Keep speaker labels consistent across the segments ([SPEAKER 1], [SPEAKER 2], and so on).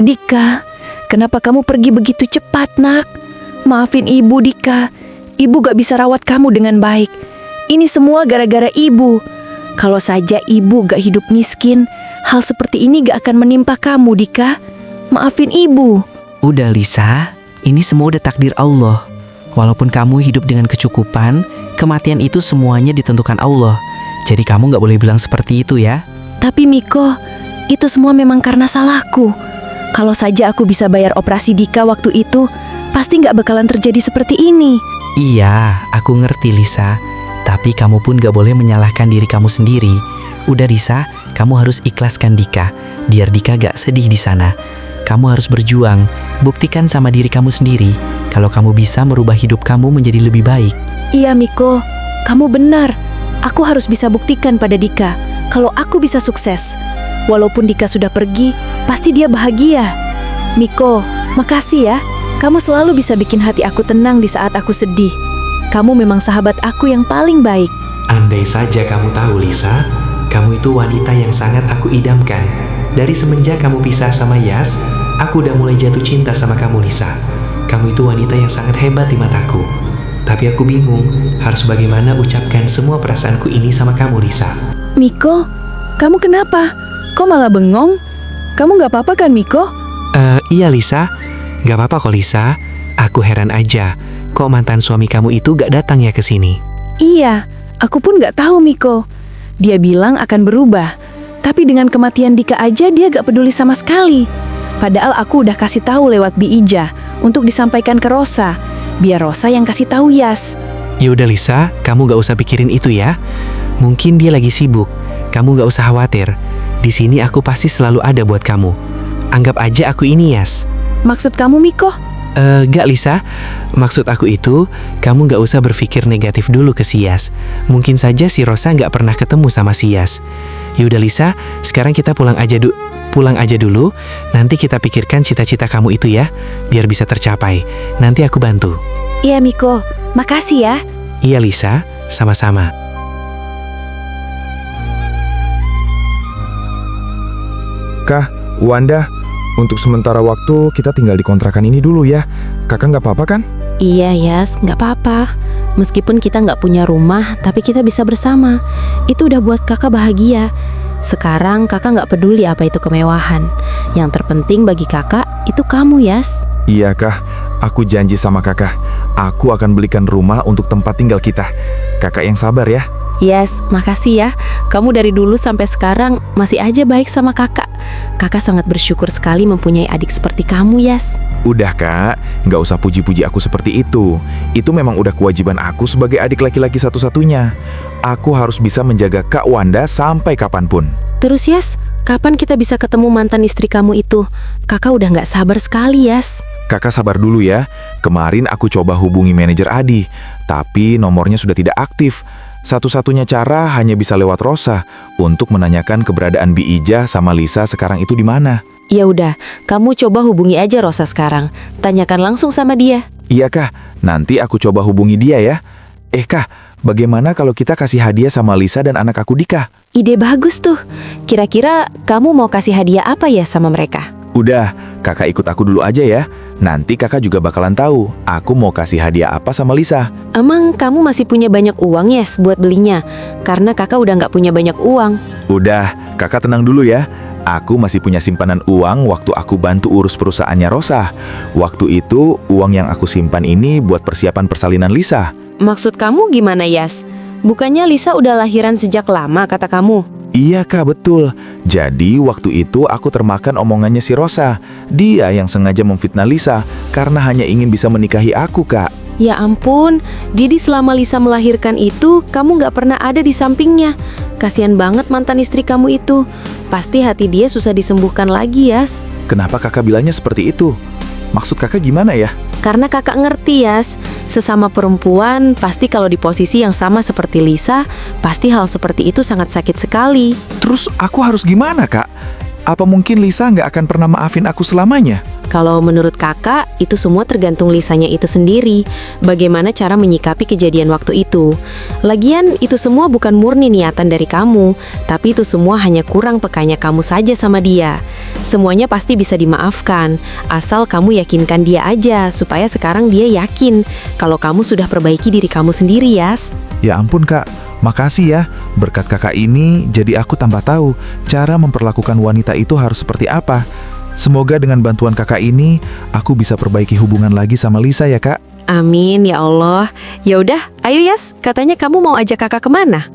[SPEAKER 1] Dika, kenapa kamu pergi begitu cepat, nak? Maafin ibu, Dika. Ibu gak bisa rawat kamu dengan baik. Ini semua gara-gara ibu. Kalau saja ibu gak hidup miskin, hal seperti ini gak akan menimpa kamu, Dika. Maafin ibu.
[SPEAKER 2] Udah Lisa, ini semua udah takdir Allah. Walaupun kamu hidup dengan kecukupan, kematian itu semuanya ditentukan Allah. Jadi kamu gak boleh bilang seperti itu ya.
[SPEAKER 1] Tapi Miko, itu semua memang karena salahku. Kalau saja aku bisa bayar operasi Dika waktu itu, pasti gak bakalan terjadi seperti ini.
[SPEAKER 2] Iya, aku ngerti Lisa. Tapi kamu pun gak boleh menyalahkan diri kamu sendiri. Udah Lisa, kamu harus ikhlaskan Dika, biar Dika gak sedih di sana. Kamu harus berjuang, buktikan sama diri kamu sendiri kalau kamu bisa merubah hidup kamu menjadi lebih baik.
[SPEAKER 1] Iya Miko, kamu benar. Aku harus bisa buktikan pada Dika kalau aku bisa sukses. Walaupun Dika sudah pergi, pasti dia bahagia. Miko, makasih ya. Kamu selalu bisa bikin hati aku tenang di saat aku sedih. Kamu memang sahabat aku yang paling baik.
[SPEAKER 3] Andai saja kamu tahu, Lisa, kamu itu wanita yang sangat aku idamkan. Dari semenjak kamu pisah sama Yas, aku udah mulai jatuh cinta sama kamu, Lisa. Kamu itu wanita yang sangat hebat di mataku. Tapi aku bingung harus bagaimana ucapkan semua perasaanku ini sama kamu, Lisa.
[SPEAKER 1] Miko, kamu kenapa? Kok malah bengong? Kamu gak apa-apa kan, Miko?
[SPEAKER 3] Iya Lisa, gak apa-apa kok Lisa. Aku heran aja, kok mantan suami kamu itu gak datang ya ke sini?
[SPEAKER 1] Iya, aku pun gak tahu Miko. Dia bilang akan berubah, tapi dengan kematian Dika aja dia gak peduli sama sekali. Padahal aku udah kasih tahu lewat Bi Ija untuk disampaikan ke Rosa, biar Rosa yang kasih tahu Yas.
[SPEAKER 3] Yaudah Lisa, kamu gak usah pikirin itu ya. Mungkin dia lagi sibuk, kamu gak usah khawatir. Di sini aku pasti selalu ada buat kamu. Anggap aja aku ini Yas.
[SPEAKER 1] Maksud kamu Miko?
[SPEAKER 3] Gak Lisa, maksud aku itu kamu gak usah berpikir negatif dulu ke si Yas. Mungkin saja si Rosa gak pernah ketemu sama si Yas. Yaudah Lisa, sekarang kita pulang aja dulu. Nanti kita pikirkan cita-cita kamu itu ya, biar bisa tercapai. Nanti aku bantu.
[SPEAKER 1] Iya Miko, makasih ya.
[SPEAKER 3] Iya Lisa, sama-sama.
[SPEAKER 4] Kak, Wanda, untuk sementara waktu kita tinggal di kontrakan ini dulu ya. Kakak nggak apa-apa kan?
[SPEAKER 5] Iya Yas, nggak apa-apa. Meskipun kita nggak punya rumah, tapi kita bisa bersama. Itu udah buat kakak bahagia. Sekarang kakak nggak peduli apa itu kemewahan. Yang terpenting bagi kakak itu kamu Yas.
[SPEAKER 4] Iya Kak, aku janji sama kakak. Aku akan belikan rumah untuk tempat tinggal kita. Kakak yang sabar ya.
[SPEAKER 5] Yes, makasih ya. Kamu dari dulu sampai sekarang masih aja baik sama kakak. Kakak sangat bersyukur sekali mempunyai adik seperti kamu, Yas.
[SPEAKER 4] Udah Kak, nggak usah puji-puji aku seperti itu. Itu memang udah kewajiban aku sebagai adik laki-laki satu-satunya. Aku harus bisa menjaga Kak Wanda sampai kapanpun.
[SPEAKER 5] Terus Yas, kapan kita bisa ketemu mantan istri kamu itu? Kakak udah nggak sabar sekali, Yas.
[SPEAKER 4] Kakak sabar dulu ya. Kemarin aku coba hubungi manajer Adi, tapi nomornya sudah tidak aktif. Satu-satunya cara hanya bisa lewat Rosa untuk menanyakan keberadaan Bi Ija sama Lisa sekarang itu di mana.
[SPEAKER 5] Ya udah, kamu coba hubungi aja Rosa sekarang. Tanyakan langsung sama dia.
[SPEAKER 4] Iya Kak, nanti aku coba hubungi dia ya. Kak, bagaimana kalau kita kasih hadiah sama Lisa dan anak aku Dika?
[SPEAKER 5] Ide bagus tuh. Kira-kira kamu mau kasih hadiah apa ya sama mereka?
[SPEAKER 4] Udah, kakak ikut aku dulu aja ya. Nanti kakak juga bakalan tahu aku mau kasih hadiah apa sama Lisa.
[SPEAKER 5] Emang kamu masih punya banyak uang Yes buat belinya? Karena kakak udah nggak punya banyak uang.
[SPEAKER 4] Udah, kakak tenang dulu ya. Aku masih punya simpanan uang waktu aku bantu urus perusahaannya Rosa. Waktu itu, uang yang aku simpan ini buat persiapan persalinan Lisa.
[SPEAKER 5] Maksud kamu gimana Yas? Bukannya Lisa udah lahiran sejak lama kata kamu?
[SPEAKER 4] Iya Kak, betul. Jadi waktu itu aku termakan omongannya si Rosa. Dia yang sengaja memfitnah Lisa karena hanya ingin bisa menikahi aku Kak.
[SPEAKER 5] Ya ampun, jadi selama Lisa melahirkan itu kamu gak pernah ada di sampingnya. Kasian banget mantan istri kamu itu. Pasti hati dia susah disembuhkan lagi Yas.
[SPEAKER 4] Kenapa kakak bilangnya seperti itu? Maksud kakak gimana ya?
[SPEAKER 5] Karena kakak ngerti Yas, sesama perempuan pasti kalau di posisi yang sama seperti Lisa, pasti hal seperti itu sangat sakit sekali.
[SPEAKER 4] Terus aku harus gimana Kak? Apa mungkin Lisa nggak akan pernah maafin aku selamanya?
[SPEAKER 5] Kalau menurut kakak, itu semua tergantung Lisanya itu sendiri. Bagaimana cara menyikapi kejadian waktu itu. Lagian, itu semua bukan murni niatan dari kamu, tapi itu semua hanya kurang pekanya kamu saja sama dia. Semuanya pasti bisa dimaafkan, asal kamu yakinkan dia aja, supaya sekarang dia yakin kalau kamu sudah perbaiki diri kamu sendiri, Yas.
[SPEAKER 4] Ya ampun Kak, makasih ya. Berkat Kakak ini, jadi aku tambah tahu cara memperlakukan wanita itu harus seperti apa. Semoga dengan bantuan Kakak ini, aku bisa perbaiki hubungan lagi sama Lisa ya Kak.
[SPEAKER 5] Amin, ya Allah. Ya udah, ayo Yas, katanya kamu mau ajak kakak kemana?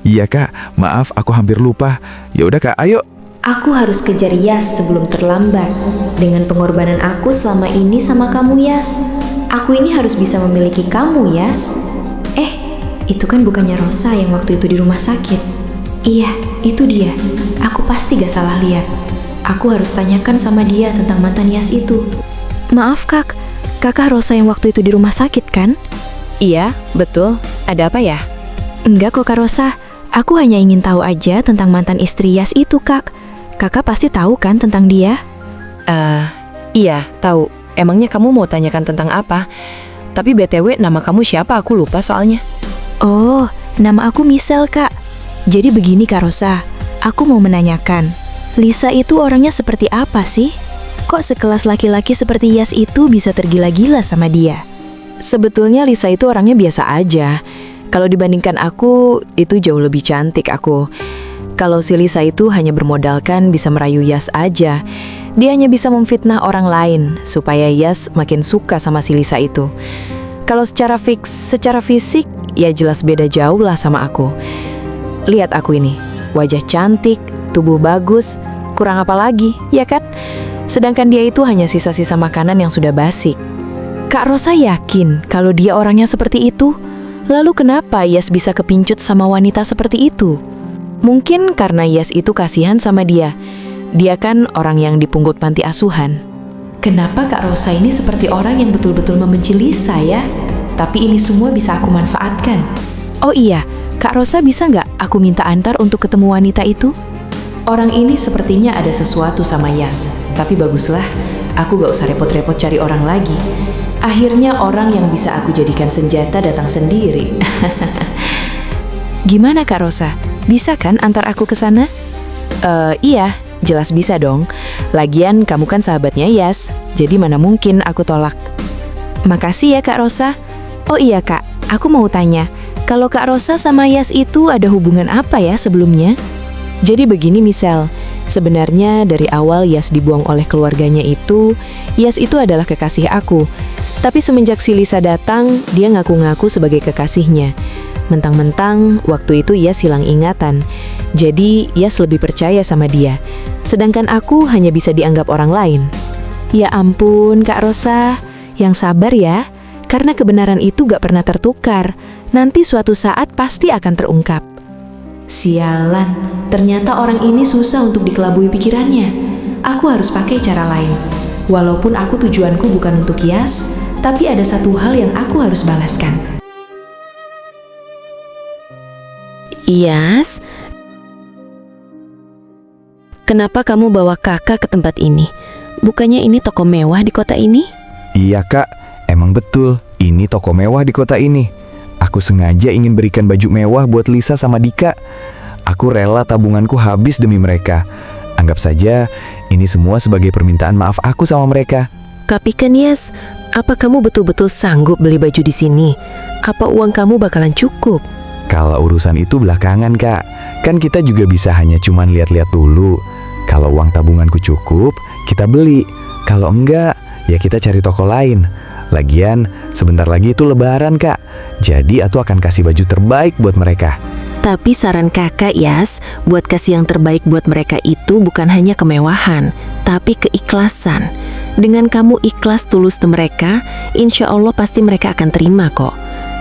[SPEAKER 4] Iya Kak, maaf aku hampir lupa. Ya udah Kak, ayo.
[SPEAKER 1] Aku harus kejar Yas sebelum terlambat. Dengan pengorbanan aku selama ini sama kamu, Yas. Aku ini harus bisa memiliki kamu, Yas. Itu kan bukannya Rosa yang waktu itu di rumah sakit? Iya, itu dia. Aku pasti gak salah lihat. Aku harus tanyakan sama dia tentang mantan Yas itu. Maaf Kak, kakak Rosa yang waktu itu di rumah sakit kan?
[SPEAKER 5] Iya, betul. Ada apa ya?
[SPEAKER 1] Enggak kok Kak Rosa, aku hanya ingin tahu aja tentang mantan istri Yas itu Kak. Kakak pasti tahu kan tentang dia?
[SPEAKER 6] Iya, tahu. Emangnya kamu mau tanyakan tentang apa? Tapi BTW nama kamu siapa? Aku lupa soalnya.
[SPEAKER 1] Oh, nama aku Michelle Kak. Jadi begini Kak Rosa, aku mau menanyakan, Lisa itu orangnya seperti apa sih? Kok sekelas laki-laki seperti Yas itu bisa tergila-gila sama dia?
[SPEAKER 6] Sebetulnya Lisa itu orangnya biasa aja. Kalau dibandingkan aku, itu jauh lebih cantik aku. Kalau si Lisa itu hanya bermodalkan bisa merayu Yas aja. Dia hanya bisa memfitnah orang lain supaya Yas makin suka sama si Lisa itu. Kalau secara fisik, ya jelas beda jauh lah sama aku. Lihat aku ini, wajah cantik, tubuh bagus, kurang apa lagi, ya kan? Sedangkan dia itu hanya sisa-sisa makanan yang sudah basi.
[SPEAKER 1] Kak Rosa yakin kalau dia orangnya seperti itu? Lalu kenapa Yas bisa kepincut sama wanita seperti itu?
[SPEAKER 6] Mungkin karena Yas itu kasihan sama dia. Dia kan orang yang dipungut panti asuhan.
[SPEAKER 1] Kenapa Kak Rosa ini seperti orang yang betul-betul membenci Lisa ya? Tapi ini semua bisa aku manfaatkan. Oh iya, Kak Rosa bisa nggak aku minta antar untuk ketemu wanita itu? Orang ini sepertinya ada sesuatu sama Yas. Tapi baguslah, aku gak usah repot-repot cari orang lagi. Akhirnya orang yang bisa aku jadikan senjata datang sendiri. Gimana Kak Rosa? Bisa kan antar aku ke sana?
[SPEAKER 6] Iya, jelas bisa dong. Lagian kamu kan sahabatnya Yas, jadi mana mungkin aku tolak.
[SPEAKER 1] Makasih ya Kak Rosa. Oh iya Kak, aku mau tanya, kalau Kak Rosa sama Yas itu ada hubungan apa ya sebelumnya?
[SPEAKER 6] Jadi begini Michelle, sebenarnya dari awal Yas dibuang oleh keluarganya itu, Yas itu adalah kekasih aku. Tapi semenjak si Lisa datang, dia ngaku-ngaku sebagai kekasihnya. Mentang-mentang waktu itu Yas hilang ingatan, jadi Yas lebih percaya sama dia. Sedangkan aku hanya bisa dianggap orang lain.
[SPEAKER 1] Ya ampun Kak Rosa, yang sabar ya, karena kebenaran itu gak pernah tertukar. Nanti suatu saat pasti akan terungkap. Sialan, ternyata orang ini susah untuk dikelabui pikirannya. Aku harus pakai cara lain. Walaupun aku tujuanku bukan untuk Yas, tapi ada satu hal yang aku harus balaskan.
[SPEAKER 5] Yas, kenapa kamu bawa kakak ke tempat ini? Bukannya ini toko mewah di kota ini?
[SPEAKER 4] Iya Kak, emang betul, ini toko mewah di kota ini. Aku sengaja ingin berikan baju mewah buat Lisa sama Dika. Aku rela tabunganku habis demi mereka. Anggap saja ini semua sebagai permintaan maaf aku sama mereka.
[SPEAKER 5] Tapi kan Yas, apa kamu betul-betul sanggup beli baju di sini? Apa uang kamu bakalan cukup?
[SPEAKER 4] Kalau urusan itu belakangan Kak, kan kita juga bisa hanya cuman lihat-lihat dulu. Kalau uang tabunganku cukup, kita beli. Kalau enggak, ya kita cari toko lain. Lagian, sebentar lagi itu lebaran Kak. Jadi aku akan kasih baju terbaik buat mereka.
[SPEAKER 5] Tapi saran kakak Yas, buat kasih yang terbaik buat mereka itu bukan hanya kemewahan, tapi keikhlasan. Dengan kamu ikhlas tulus ke mereka, insya Allah pasti mereka akan terima kok.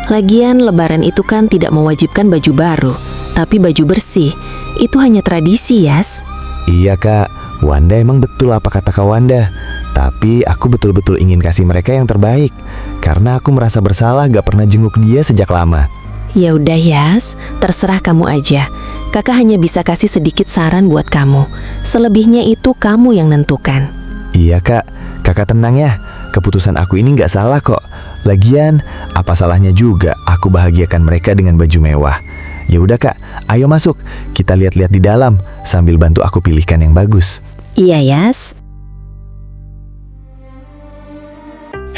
[SPEAKER 5] Lagian lebaran itu kan tidak mewajibkan baju baru, tapi baju bersih. Itu hanya tradisi Yas.
[SPEAKER 4] Iya Kak, Wanda emang betul apa kata Kak Wanda. Tapi aku betul-betul ingin kasih mereka yang terbaik. Karena aku merasa bersalah gak pernah jenguk dia sejak lama.
[SPEAKER 5] Ya udah Yas, terserah kamu aja. Kakak hanya bisa kasih sedikit saran buat kamu. Selebihnya itu kamu yang nentukan.
[SPEAKER 7] Iya kak, kakak tenang ya. Keputusan aku ini nggak salah kok. Lagian, apa salahnya juga aku bahagiakan mereka dengan baju mewah. Ya udah kak, ayo masuk. Kita lihat-lihat di dalam sambil bantu aku pilihkan yang bagus.
[SPEAKER 5] Iya, Yas.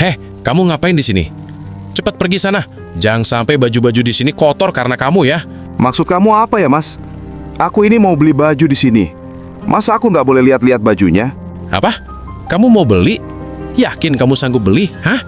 [SPEAKER 8] Heh, kamu ngapain di sini? Cepat pergi sana. Jangan sampai baju-baju di sini kotor karena kamu ya.
[SPEAKER 9] Maksud kamu apa ya, Mas? Aku ini mau beli baju di sini. Masa aku nggak boleh lihat-lihat bajunya?
[SPEAKER 8] Apa? Kamu mau beli? Yakin kamu sanggup beli? Hah?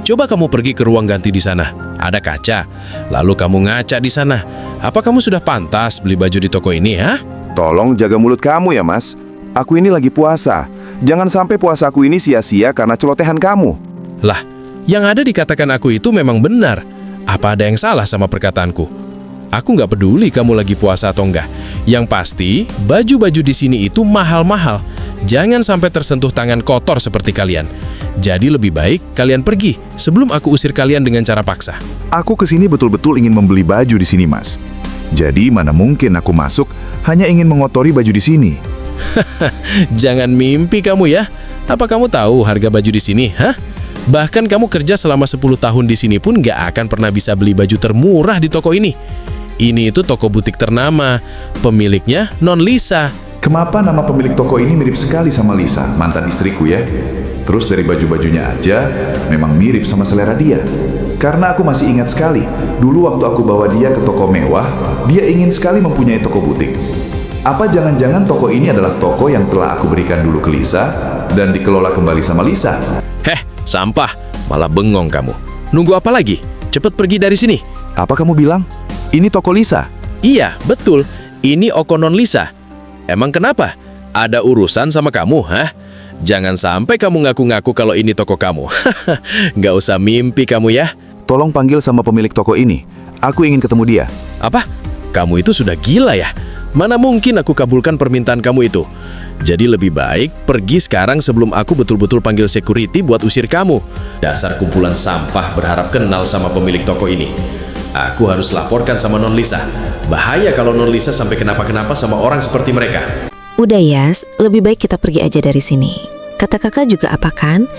[SPEAKER 8] Coba kamu pergi ke ruang ganti di sana. Ada kaca. Lalu kamu ngaca di sana. Apa kamu sudah pantas beli baju di toko ini, ha?
[SPEAKER 9] Tolong jaga mulut kamu ya, Mas. Aku ini lagi puasa. Jangan sampai puasaku ini sia-sia karena celotehan kamu.
[SPEAKER 8] Lah, yang ada dikatakan aku itu memang benar. Apa ada yang salah sama perkataanku? Aku nggak peduli kamu lagi puasa atau enggak. Yang pasti, baju-baju di sini itu mahal-mahal. Jangan sampai tersentuh tangan kotor seperti kalian. Jadi lebih baik kalian pergi sebelum aku usir kalian dengan cara paksa.
[SPEAKER 4] Aku kesini betul-betul ingin membeli baju di sini, Mas. Jadi mana mungkin aku masuk hanya ingin mengotori baju di sini.
[SPEAKER 8] Jangan mimpi kamu ya. Apa kamu tahu harga baju di sini, hah? Bahkan kamu kerja selama 10 tahun di sini pun nggak akan pernah bisa beli baju termurah di toko ini. Ini itu toko butik ternama. Pemiliknya Non Lisa.
[SPEAKER 4] Kenapa nama pemilik toko ini mirip sekali sama Lisa, mantan istriku ya? Terus dari baju-bajunya aja, memang mirip sama selera dia. Karena aku masih ingat sekali, dulu waktu aku bawa dia ke toko mewah, dia ingin sekali mempunyai toko butik. Apa jangan-jangan toko ini adalah toko yang telah aku berikan dulu ke Lisa, dan dikelola kembali sama Lisa?
[SPEAKER 8] Heh, sampah. Malah bengong kamu. Nunggu apa lagi? Cepet pergi dari sini.
[SPEAKER 4] Apa kamu bilang? Ini toko Lisa?
[SPEAKER 8] Iya, betul. Ini Oko Non Lisa. Emang kenapa? Ada urusan sama kamu, hah? Jangan sampai kamu ngaku-ngaku kalau ini toko kamu. Nggak usah mimpi kamu ya.
[SPEAKER 4] Tolong panggil sama pemilik toko ini. Aku ingin ketemu dia.
[SPEAKER 8] Apa? Kamu itu sudah gila ya? Mana mungkin aku kabulkan permintaan kamu itu? Jadi lebih baik pergi sekarang sebelum aku betul-betul panggil security buat usir kamu. Dasar kumpulan sampah berharap kenal sama pemilik toko ini. Aku harus laporkan sama Non Lisa. Bahaya kalau Non Lisa sampai kenapa-kenapa sama orang seperti mereka.
[SPEAKER 5] Udah Yas, lebih baik kita pergi aja dari sini. Kata kakak juga apa kan?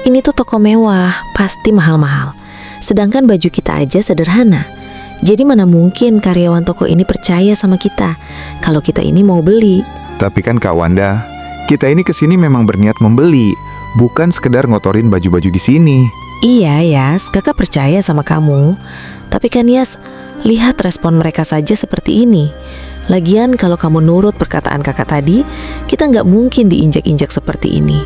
[SPEAKER 5] Ini tuh toko mewah, pasti mahal-mahal. Sedangkan baju kita aja sederhana. Jadi mana mungkin karyawan toko ini percaya sama kita kalau kita ini mau beli.
[SPEAKER 4] Tapi kan Kak Wanda, kita ini kesini memang berniat membeli, bukan sekedar ngotorin baju-baju di sini.
[SPEAKER 5] Iya Yas, kakak percaya sama kamu. Tapi kan Yas, lihat respon mereka saja seperti ini. Lagian kalau kamu nurut perkataan kakak tadi, kita nggak mungkin diinjak-injak seperti ini.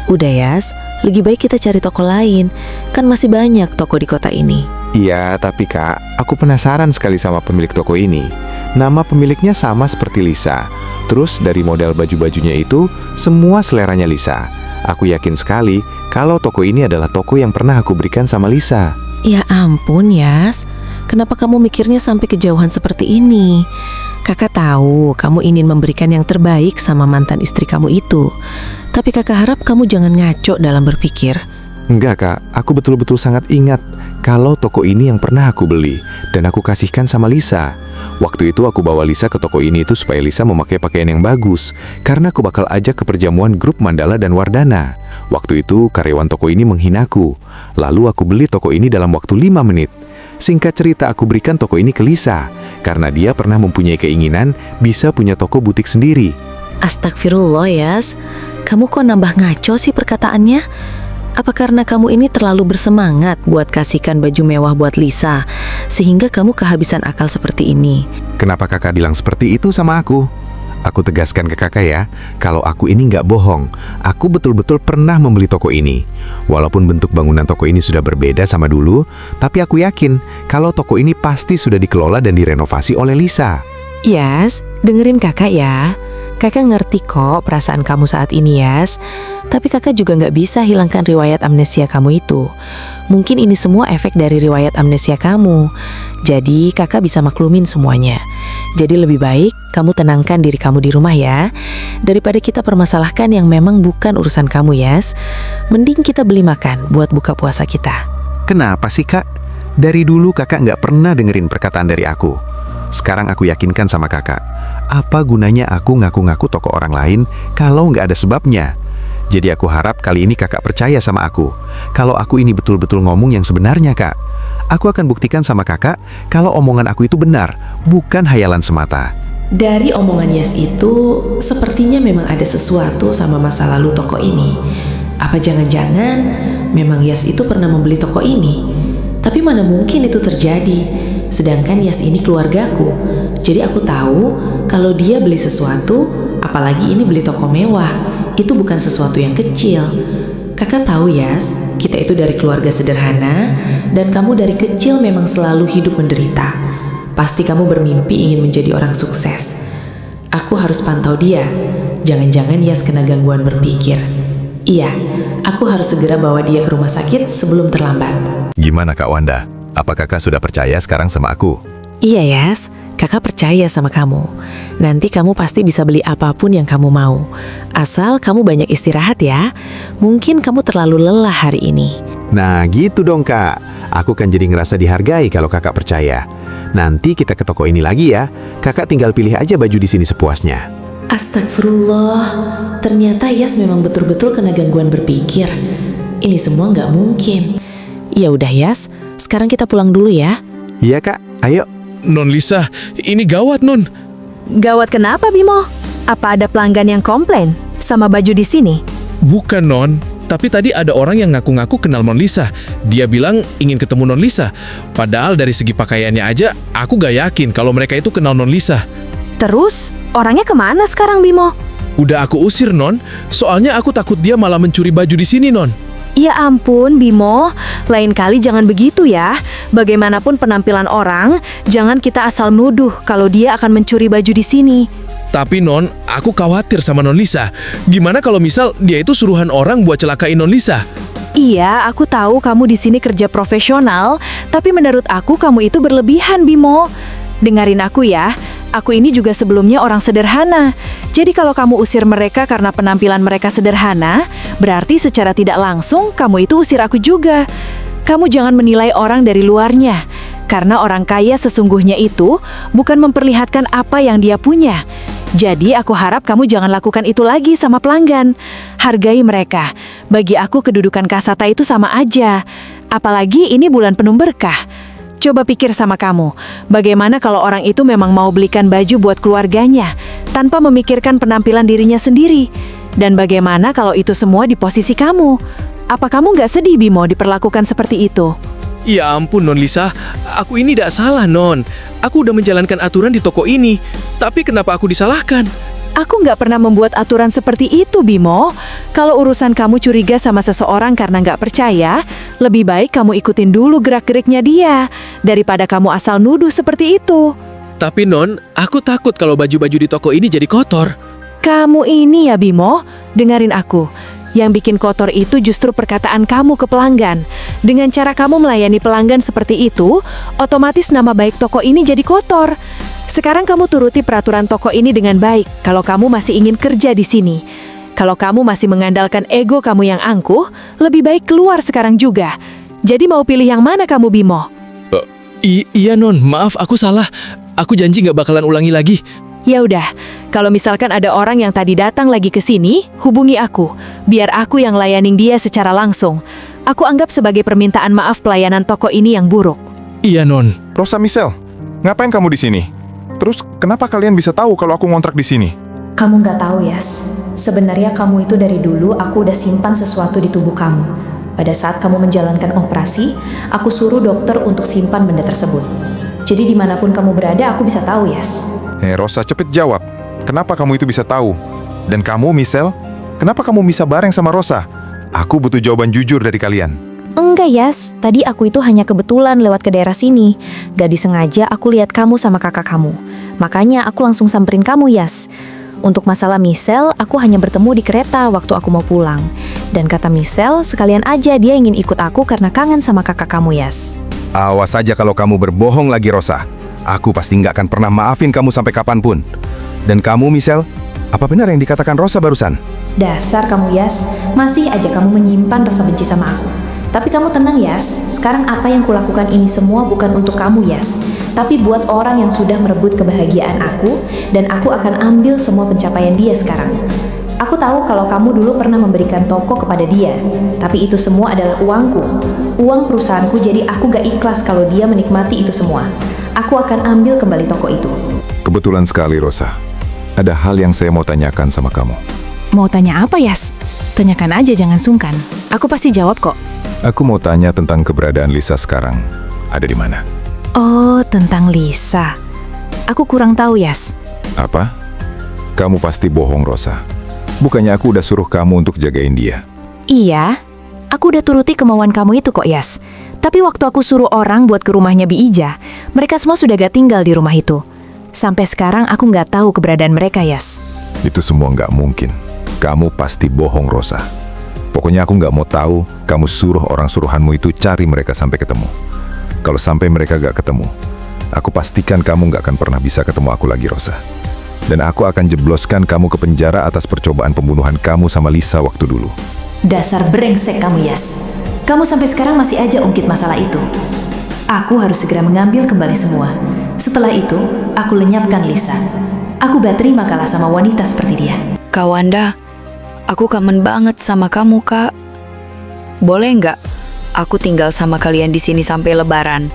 [SPEAKER 5] Udah Yas, lebih baik kita cari toko lain. Kan masih banyak toko di kota ini.
[SPEAKER 4] Iya, tapi Kak, aku penasaran sekali sama pemilik toko ini. Nama pemiliknya sama seperti Lisa. Terus dari model baju-bajunya itu, semua seleranya Lisa. Aku yakin sekali kalau toko ini adalah toko yang pernah aku berikan sama Lisa.
[SPEAKER 5] Ya ampun Yas, kenapa kamu mikirnya sampai kejauhan seperti ini? Kakak tahu kamu ingin memberikan yang terbaik sama mantan istri kamu itu. Tapi kakak harap kamu jangan ngaco dalam berpikir.
[SPEAKER 4] Enggak Kak, aku betul-betul sangat ingat kalau toko ini yang pernah aku beli dan aku kasihkan sama Lisa. Waktu itu aku bawa Lisa ke toko ini itu supaya Lisa memakai pakaian yang bagus, karena aku bakal ajak ke perjamuan grup Mandala dan Wardana. Waktu itu karyawan toko ini menghinaku. Lalu aku beli toko ini dalam waktu 5 menit. Singkat cerita aku berikan toko ini ke Lisa, karena dia pernah mempunyai keinginan bisa punya toko butik sendiri.
[SPEAKER 5] Astagfirullah Yas, kamu kok nambah ngaco sih perkataannya? Apa karena kamu ini terlalu bersemangat buat kasihkan baju mewah buat Lisa, sehingga kamu kehabisan akal seperti ini?
[SPEAKER 4] Kenapa kakak bilang seperti itu sama aku? Aku tegaskan ke kakak ya, kalau aku ini nggak bohong. Aku betul-betul pernah membeli toko ini. Walaupun bentuk bangunan toko ini sudah berbeda sama dulu, tapi aku yakin kalau toko ini pasti sudah dikelola dan direnovasi oleh Lisa.
[SPEAKER 5] Yas, dengerin kakak ya. Kakak ngerti kok perasaan kamu saat ini Yas. Tapi kakak juga nggak bisa hilangkan riwayat amnesia kamu itu. Mungkin ini semua efek dari riwayat amnesia kamu. Jadi kakak bisa maklumin semuanya. Jadi lebih baik kamu tenangkan diri kamu di rumah ya. Daripada kita permasalahkan yang memang bukan urusan kamu Yas. Mending kita beli makan buat buka puasa kita.
[SPEAKER 4] Kenapa sih Kak? Dari dulu kakak nggak pernah dengerin perkataan dari aku.
[SPEAKER 9] Sekarang aku yakinkan sama kakak, apa gunanya aku ngaku-ngaku tokoh orang lain kalau nggak ada sebabnya? Jadi aku harap kali ini kakak percaya sama aku. Kalau aku ini betul-betul ngomong yang sebenarnya, kak. Aku akan buktikan sama kakak kalau omongan aku itu benar, bukan hayalan semata.
[SPEAKER 10] Dari omongan Yas itu, sepertinya memang ada sesuatu sama masa lalu toko ini. Apa jangan-jangan memang Yas itu pernah membeli toko ini? Tapi mana mungkin itu terjadi, sedangkan Yas ini keluargaku. Jadi aku tahu kalau dia beli sesuatu, apalagi ini beli toko mewah, itu bukan sesuatu yang kecil. Kakak tahu Yas, kita itu dari keluarga sederhana, dan kamu dari kecil memang selalu hidup menderita. Pasti kamu bermimpi ingin menjadi orang sukses. Aku harus pantau dia. Jangan-jangan Yas kena gangguan berpikir. Iya, aku harus segera bawa dia ke rumah sakit sebelum terlambat.
[SPEAKER 9] Gimana Kak Wanda? Apa kakak sudah percaya sekarang sama aku?
[SPEAKER 10] Iya Yas, kakak percaya sama kamu. Nanti kamu pasti bisa beli apapun yang kamu mau. Asal kamu banyak istirahat ya. Mungkin kamu terlalu lelah hari ini.
[SPEAKER 9] Nah gitu dong kak. Aku kan jadi ngerasa dihargai kalau kakak percaya. Nanti kita ke toko ini lagi ya. Kakak tinggal pilih aja baju di sini sepuasnya.
[SPEAKER 10] Astagfirullah, ternyata Yas memang betul-betul kena gangguan berpikir. Ini semua nggak mungkin. Ya udah Yas, sekarang kita pulang dulu ya.
[SPEAKER 9] Iya kak, ayo.
[SPEAKER 8] Non Lisa, ini gawat Non.
[SPEAKER 1] Gawat kenapa, Bimo? Apa ada pelanggan yang komplain sama baju di sini?
[SPEAKER 8] Bukan Non, tapi tadi ada orang yang ngaku-ngaku kenal Non Lisa. Dia bilang ingin ketemu Non Lisa. Padahal dari segi pakaiannya aja, aku gak yakin kalau mereka itu kenal Non Lisa.
[SPEAKER 1] Terus, orangnya kemana sekarang, Bimo?
[SPEAKER 8] Udah aku usir Non, soalnya aku takut dia malah mencuri baju di sini Non.
[SPEAKER 1] Ya ampun, Bimo. Lain kali jangan begitu ya. Bagaimanapun penampilan orang, jangan kita asal nuduh kalau dia akan mencuri baju di sini.
[SPEAKER 8] Tapi Non, aku khawatir sama Non Lisa. Gimana kalau misal dia itu suruhan orang buat celakain Non Lisa?
[SPEAKER 1] Iya, aku tahu kamu di sini kerja profesional, tapi menurut aku kamu itu berlebihan, Bimo. Dengarin aku ya. Aku ini juga sebelumnya orang sederhana. Jadi kalau kamu usir mereka karena penampilan mereka sederhana, berarti secara tidak langsung kamu itu usir aku juga. Kamu jangan menilai orang dari luarnya, karena orang kaya sesungguhnya itu bukan memperlihatkan apa yang dia punya. Jadi aku harap kamu jangan lakukan itu lagi sama pelanggan. Hargai mereka. Bagi aku kedudukan kasata itu sama aja. Apalagi ini bulan penuh berkah. Coba pikir sama kamu, bagaimana kalau orang itu memang mau belikan baju buat keluarganya, tanpa memikirkan penampilan dirinya sendiri? Dan bagaimana kalau itu semua di posisi kamu? Apa kamu nggak sedih, Bimo, diperlakukan seperti itu?
[SPEAKER 8] Ya ampun Non Lisa, aku ini tidak salah Non. Aku udah menjalankan aturan di toko ini, tapi kenapa aku disalahkan?
[SPEAKER 1] Aku nggak pernah membuat aturan seperti itu, Bimo. Kalau urusan kamu curiga sama seseorang karena nggak percaya, lebih baik kamu ikutin dulu gerak-geriknya dia, daripada kamu asal nuduh seperti itu.
[SPEAKER 8] Tapi Non, aku takut kalau baju-baju di toko ini jadi kotor.
[SPEAKER 1] Kamu ini ya, Bimo, dengerin aku. Yang bikin kotor itu justru perkataan kamu ke pelanggan. Dengan cara kamu melayani pelanggan seperti itu, otomatis nama baik toko ini jadi kotor. Sekarang kamu turuti peraturan toko ini dengan baik kalau kamu masih ingin kerja di sini. Kalau kamu masih mengandalkan ego kamu yang angkuh, lebih baik keluar sekarang juga. Jadi mau pilih yang mana kamu, Bimo?
[SPEAKER 8] Iya Non, maaf aku salah. Aku janji nggak bakalan ulangi lagi.
[SPEAKER 1] Ya udah, kalau misalkan ada orang yang tadi datang lagi ke sini, hubungi aku. Biar aku yang layanin dia secara langsung. Aku anggap sebagai permintaan maaf pelayanan toko ini yang buruk.
[SPEAKER 8] Iya Non.
[SPEAKER 4] Rosa Michelle, ngapain kamu di sini? Terus kenapa kalian bisa tahu kalau aku ngontrak di sini?
[SPEAKER 11] Kamu nggak tahu, Yas. Sebenarnya kamu itu dari dulu aku udah simpan sesuatu di tubuh kamu. Pada saat kamu menjalankan operasi, aku suruh dokter untuk simpan benda tersebut. Jadi dimanapun kamu berada, aku bisa tahu, Yas.
[SPEAKER 4] Rosa, cepet jawab. Kenapa kamu itu bisa tahu? Dan kamu, Michelle, kenapa kamu bisa bareng sama Rosa? Aku butuh jawaban jujur dari kalian.
[SPEAKER 11] Enggak, Yas. Tadi aku itu hanya kebetulan lewat ke daerah sini. Gak disengaja aku lihat kamu sama kakak kamu. Makanya aku langsung samperin kamu, Yas. Untuk masalah Michelle, aku hanya bertemu di kereta waktu aku mau pulang. Dan kata Michelle, sekalian aja dia ingin ikut aku karena kangen sama kakak kamu, Yas.
[SPEAKER 9] Awas saja kalau kamu berbohong lagi Rosa. Aku pasti nggak akan pernah maafin kamu sampai kapanpun. Dan kamu Michelle, apa benar yang dikatakan Rosa barusan?
[SPEAKER 11] Dasar kamu, Yas. Masih aja kamu menyimpan rasa benci sama aku. Tapi kamu tenang, Yas. Sekarang apa yang kulakukan ini semua bukan untuk kamu, Yas, tapi buat orang yang sudah merebut kebahagiaan aku, dan aku akan ambil semua pencapaian dia sekarang. Aku tahu kalau kamu dulu pernah memberikan toko kepada dia, tapi itu semua adalah uangku, uang perusahaanku, jadi aku gak ikhlas kalau dia menikmati itu semua. Aku akan ambil kembali toko itu.
[SPEAKER 4] Kebetulan sekali, Rosa. Ada hal yang saya mau tanyakan sama kamu.
[SPEAKER 1] Mau tanya apa, Yas? Tanyakan aja, jangan sungkan. Aku pasti jawab kok.
[SPEAKER 4] Aku mau tanya tentang keberadaan Lisa sekarang. Ada di mana?
[SPEAKER 1] Oh, tentang Lisa. Aku kurang tahu, Yas.
[SPEAKER 4] Apa? Kamu pasti bohong, Rosa. Bukannya aku udah suruh kamu untuk jagain dia.
[SPEAKER 1] Iya, aku udah turuti kemauan kamu itu kok, Yas. Tapi waktu aku suruh orang buat ke rumahnya Bi Ija, mereka semua sudah gak tinggal di rumah itu. Sampai sekarang aku gak tahu keberadaan mereka, Yas.
[SPEAKER 4] Itu semua nggak mungkin. Kamu pasti bohong, Rosa. Pokoknya aku nggak mau tahu kamu suruh orang suruhanmu itu cari mereka sampai ketemu. Kalau sampai mereka gak ketemu, aku pastikan kamu gak akan pernah bisa ketemu aku lagi, Rosa. Dan aku akan jebloskan kamu ke penjara atas percobaan pembunuhan kamu sama Lisa waktu dulu.
[SPEAKER 11] Dasar brengsek kamu, Yas. Kamu sampai sekarang masih aja ungkit masalah itu. Aku harus segera mengambil kembali semua. Setelah itu, aku lenyapkan Lisa. Aku gak terima kalah sama wanita seperti dia.
[SPEAKER 6] Kak Wanda, aku kangen banget sama kamu, Kak. Boleh nggak aku tinggal sama kalian di sini sampai Lebaran?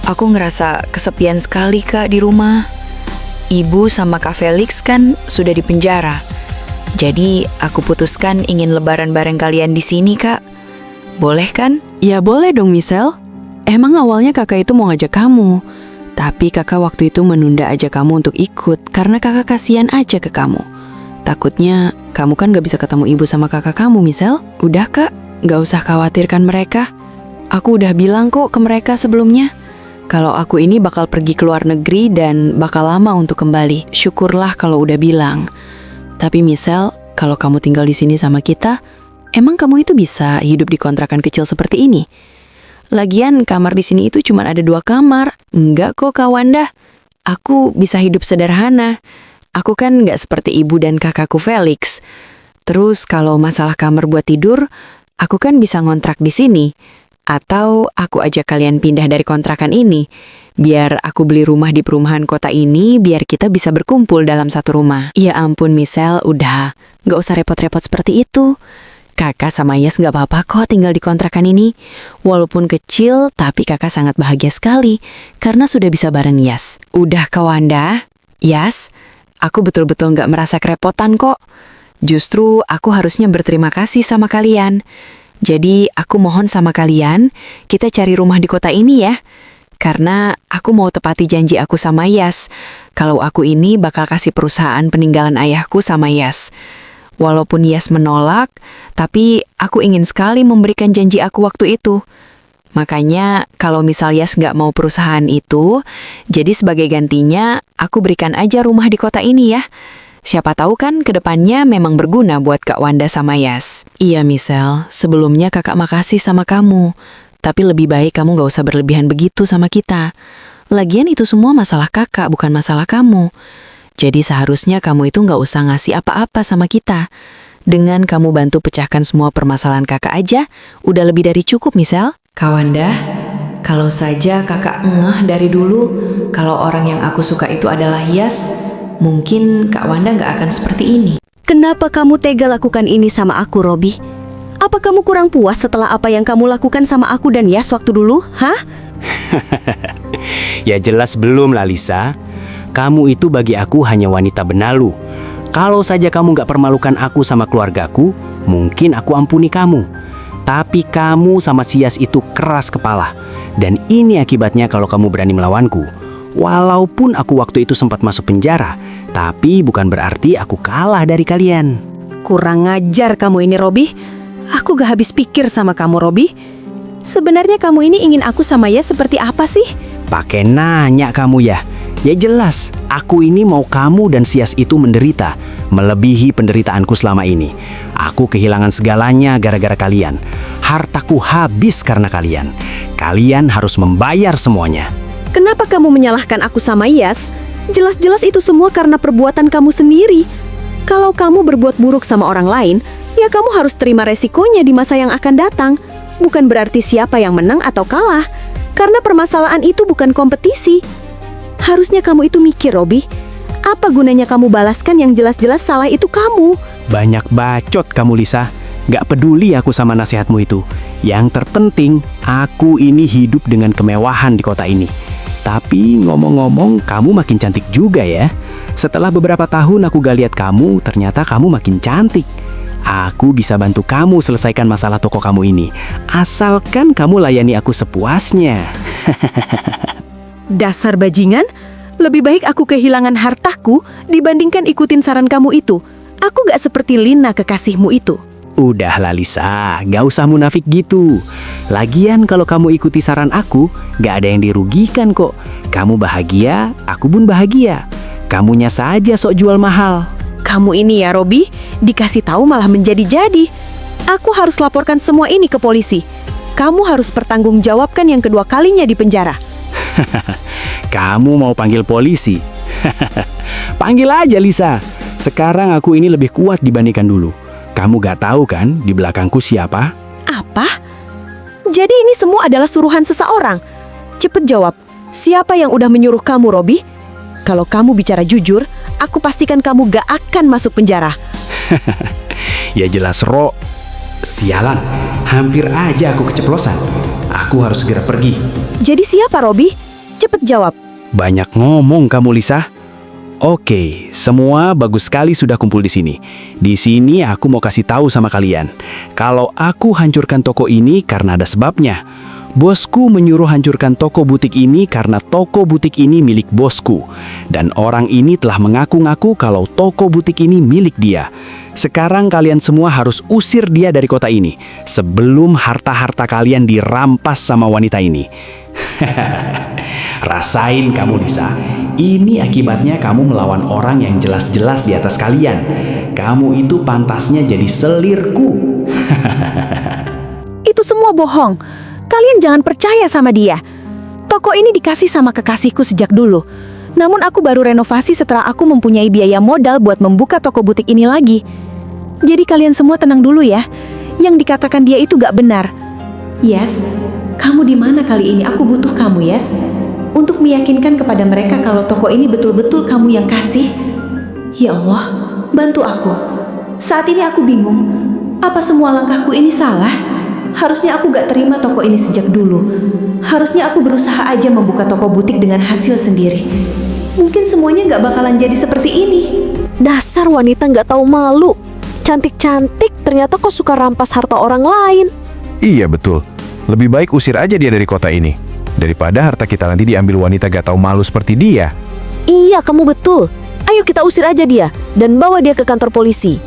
[SPEAKER 6] Aku ngerasa kesepian sekali, Kak, di rumah. Ibu sama Kak Felix kan sudah di penjara. Jadi aku putuskan ingin Lebaran bareng kalian di sini, Kak. Boleh kan?
[SPEAKER 5] Ya boleh dong, Michelle. Emang awalnya kakak itu mau ngajak kamu. Tapi kakak waktu itu menunda aja kamu untuk ikut karena kakak kasihan aja ke kamu. Takutnya kamu kan gak bisa ketemu ibu sama kakak kamu, Michelle. Udah, Kak, gak usah khawatirkan mereka. Aku udah bilang kok ke mereka sebelumnya kalau aku ini bakal pergi ke luar negeri dan bakal lama untuk kembali. Syukurlah kalau udah bilang. Tapi Michelle, kalau kamu tinggal di sini sama kita, emang kamu itu bisa hidup di kontrakan kecil seperti ini? Lagian kamar di sini itu cuma ada 2 kamar. Enggak kok, Kak Wanda. Aku bisa hidup sederhana. Aku kan nggak seperti ibu dan kakakku Felix. Terus kalau masalah kamar buat tidur, aku kan bisa ngontrak di sini. Atau aku ajak kalian pindah dari kontrakan ini. Biar aku beli rumah di perumahan kota ini, biar kita bisa berkumpul dalam satu rumah. Ya ampun, Michelle, udah. Nggak usah repot-repot seperti itu. Kakak sama Yas nggak apa-apa kok tinggal di kontrakan ini. Walaupun kecil, tapi kakak sangat bahagia sekali. Karena sudah bisa bareng Yas. Udah, Kak Wanda. Yas, aku betul-betul nggak merasa kerepotan kok. Justru aku harusnya berterima kasih sama kalian. Jadi aku mohon sama kalian, kita cari rumah di kota ini ya. Karena aku mau tepati janji aku sama Yas. Kalau aku ini bakal kasih perusahaan peninggalan ayahku sama Yas. Walaupun Yas menolak, tapi aku ingin sekali memberikan janji aku waktu itu. Makanya kalau misal Yas nggak mau perusahaan itu, jadi sebagai gantinya aku berikan aja rumah di kota ini ya. Siapa tahu kan kedepannya memang berguna buat Kak Wanda sama Yas. Iya Michelle, sebelumnya kakak makasih sama kamu. Tapi lebih baik kamu nggak usah berlebihan begitu sama kita. Lagian itu semua masalah kakak, bukan masalah kamu. Jadi seharusnya kamu itu nggak usah ngasih apa-apa sama kita. Dengan kamu bantu pecahkan semua permasalahan kakak aja, udah lebih dari cukup, Michelle.
[SPEAKER 10] Kak Wanda, kalau saja kakak ngeh dari dulu kalau orang yang aku suka itu adalah Yas, mungkin Kak Wanda nggak akan seperti ini.
[SPEAKER 12] Kenapa kamu tega lakukan ini sama aku, Robi? Apa kamu kurang puas setelah apa yang kamu lakukan sama aku dan Yas waktu dulu, hah?
[SPEAKER 13] Ya jelas belum lah, Lisa. Kamu itu bagi aku hanya wanita benalu. Kalau saja kamu gak permalukan aku sama keluargaku, mungkin aku ampuni kamu. Tapi kamu sama si Yas itu keras kepala. Dan ini akibatnya kalau kamu berani melawanku. Walaupun aku waktu itu sempat masuk penjara, tapi bukan berarti aku kalah dari kalian.
[SPEAKER 1] Kurang ajar kamu ini, Robi. Aku gak habis pikir sama kamu, Robi. Sebenarnya kamu ini ingin aku sama Yas seperti apa sih?
[SPEAKER 13] Pakai nanya kamu ya. Ya jelas, aku ini mau kamu dan si Yas itu menderita, melebihi penderitaanku selama ini. Aku kehilangan segalanya gara-gara kalian. Hartaku habis karena kalian. Kalian harus membayar semuanya.
[SPEAKER 12] Kenapa kamu menyalahkan aku sama Yas? Jelas-jelas itu semua karena perbuatan kamu sendiri. Kalau kamu berbuat buruk sama orang lain, ya kamu harus terima resikonya di masa yang akan datang. bukan berarti siapa yang menang atau kalah. Karena permasalahan itu bukan kompetisi. Harusnya kamu itu mikir, Robi. Apa gunanya kamu balaskan yang jelas-jelas salah itu kamu?
[SPEAKER 13] Banyak bacot kamu, Lisa. Gak peduli aku sama nasihatmu itu. Yang terpenting, aku ini hidup dengan kemewahan di kota ini. Tapi ngomong-ngomong, kamu makin cantik juga ya. Setelah beberapa tahun aku gak lihat kamu, ternyata kamu makin cantik. Aku bisa bantu kamu selesaikan masalah toko kamu ini. Asalkan kamu layani aku sepuasnya.
[SPEAKER 12] Dasar bajingan, lebih baik aku kehilangan hartaku dibandingkan ikutin saran kamu itu. Aku gak seperti Lina kekasihmu itu.
[SPEAKER 13] Udahlah Lisa, gak usah munafik gitu. Lagian kalau kamu ikuti saran aku, gak ada yang dirugikan kok. Kamu bahagia, aku pun bahagia. Kamunya saja sok jual mahal.
[SPEAKER 12] Kamu ini ya, Robi, dikasih tahu malah menjadi-jadi. Aku harus laporkan semua ini ke polisi. Kamu harus pertanggungjawabkan yang kedua kalinya di penjara.
[SPEAKER 13] Kamu mau panggil polisi? Panggil aja Lisa. Sekarang aku ini lebih kuat dibandingkan dulu. Kamu gak tahu kan di belakangku siapa?
[SPEAKER 12] Apa? Jadi ini semua adalah suruhan seseorang? Cepet jawab, siapa yang udah menyuruh kamu, Robi? Kalau kamu bicara jujur, aku pastikan kamu gak akan masuk penjara.
[SPEAKER 13] Ya jelas, Ro. Sialan, hampir aja aku keceplosan. Aku harus segera pergi.
[SPEAKER 12] Jadi siapa, Robi? Cepet jawab.
[SPEAKER 13] Banyak ngomong kamu, Lisa. Oke, semua bagus sekali sudah kumpul di sini. Di sini aku mau kasih tahu sama kalian. Kalau aku hancurkan toko ini karena ada sebabnya. Bosku menyuruh hancurkan toko butik ini karena toko butik ini milik bosku. Dan orang ini telah mengaku-ngaku kalau toko butik ini milik dia. Sekarang kalian semua harus usir dia dari kota ini sebelum harta-harta kalian dirampas sama wanita ini. Rasain kamu, Lisa. Ini akibatnya kamu melawan orang yang jelas-jelas di atas kalian. Kamu itu pantasnya jadi selirku.
[SPEAKER 1] Itu semua bohong. Kalian jangan percaya sama dia. Toko ini dikasih sama kekasihku sejak dulu. Namun aku baru renovasi setelah aku mempunyai biaya modal buat membuka toko butik ini lagi. Jadi kalian semua tenang dulu ya. Yang dikatakan dia itu gak benar.
[SPEAKER 12] Yes, kamu di mana kali ini? Aku butuh kamu, Yes. Untuk meyakinkan kepada mereka kalau toko ini betul-betul kamu yang kasih. Ya Allah, bantu aku. Saat ini aku bingung. Apa semua langkahku ini salah? Harusnya aku gak terima toko ini sejak dulu. Harusnya aku berusaha aja membuka toko butik dengan hasil sendiri. Mungkin semuanya gak bakalan jadi seperti ini.
[SPEAKER 5] Dasar wanita gak tahu malu. Cantik-cantik ternyata kok suka rampas harta orang lain.
[SPEAKER 9] Iya betul. Lebih baik usir aja dia dari kota ini. Daripada harta kita nanti diambil wanita gak tahu malu seperti dia.
[SPEAKER 5] Iya, kamu betul. Ayo kita usir aja dia dan bawa dia ke kantor polisi.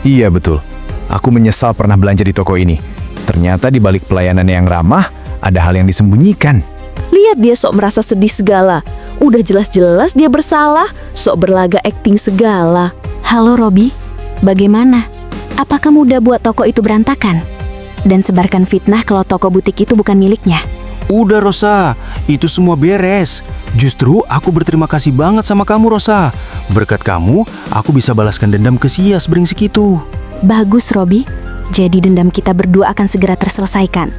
[SPEAKER 9] Iya betul. Aku menyesal pernah belanja di toko ini. Ternyata di balik pelayanan yang ramah, ada hal yang disembunyikan.
[SPEAKER 5] Lihat dia sok merasa sedih segala. Udah jelas-jelas dia bersalah, sok berlaga akting segala.
[SPEAKER 11] Halo Robi, bagaimana? Apa kamu udah buat toko itu berantakan? Dan sebarkan fitnah kalau toko butik itu bukan miliknya?
[SPEAKER 13] Udah Rosa, itu semua beres. Justru aku berterima kasih banget sama kamu Rosa. Berkat kamu, aku bisa balaskan dendam ke si Yas brengsek itu.
[SPEAKER 11] Bagus Robi, jadi dendam kita berdua akan segera terselesaikan.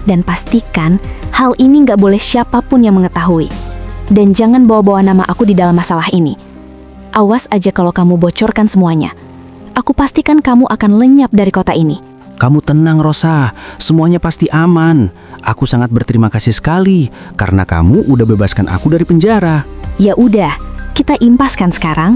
[SPEAKER 11] Dan pastikan hal ini gak boleh siapapun yang mengetahui. Dan jangan bawa-bawa nama aku di dalam masalah ini. Awas aja kalau kamu bocorkan semuanya. Aku pastikan kamu akan lenyap dari kota ini.
[SPEAKER 13] Kamu tenang Rosa, semuanya pasti aman. Aku sangat berterima kasih sekali karena kamu udah bebaskan aku dari penjara.
[SPEAKER 11] Ya udah, kita impaskan sekarang.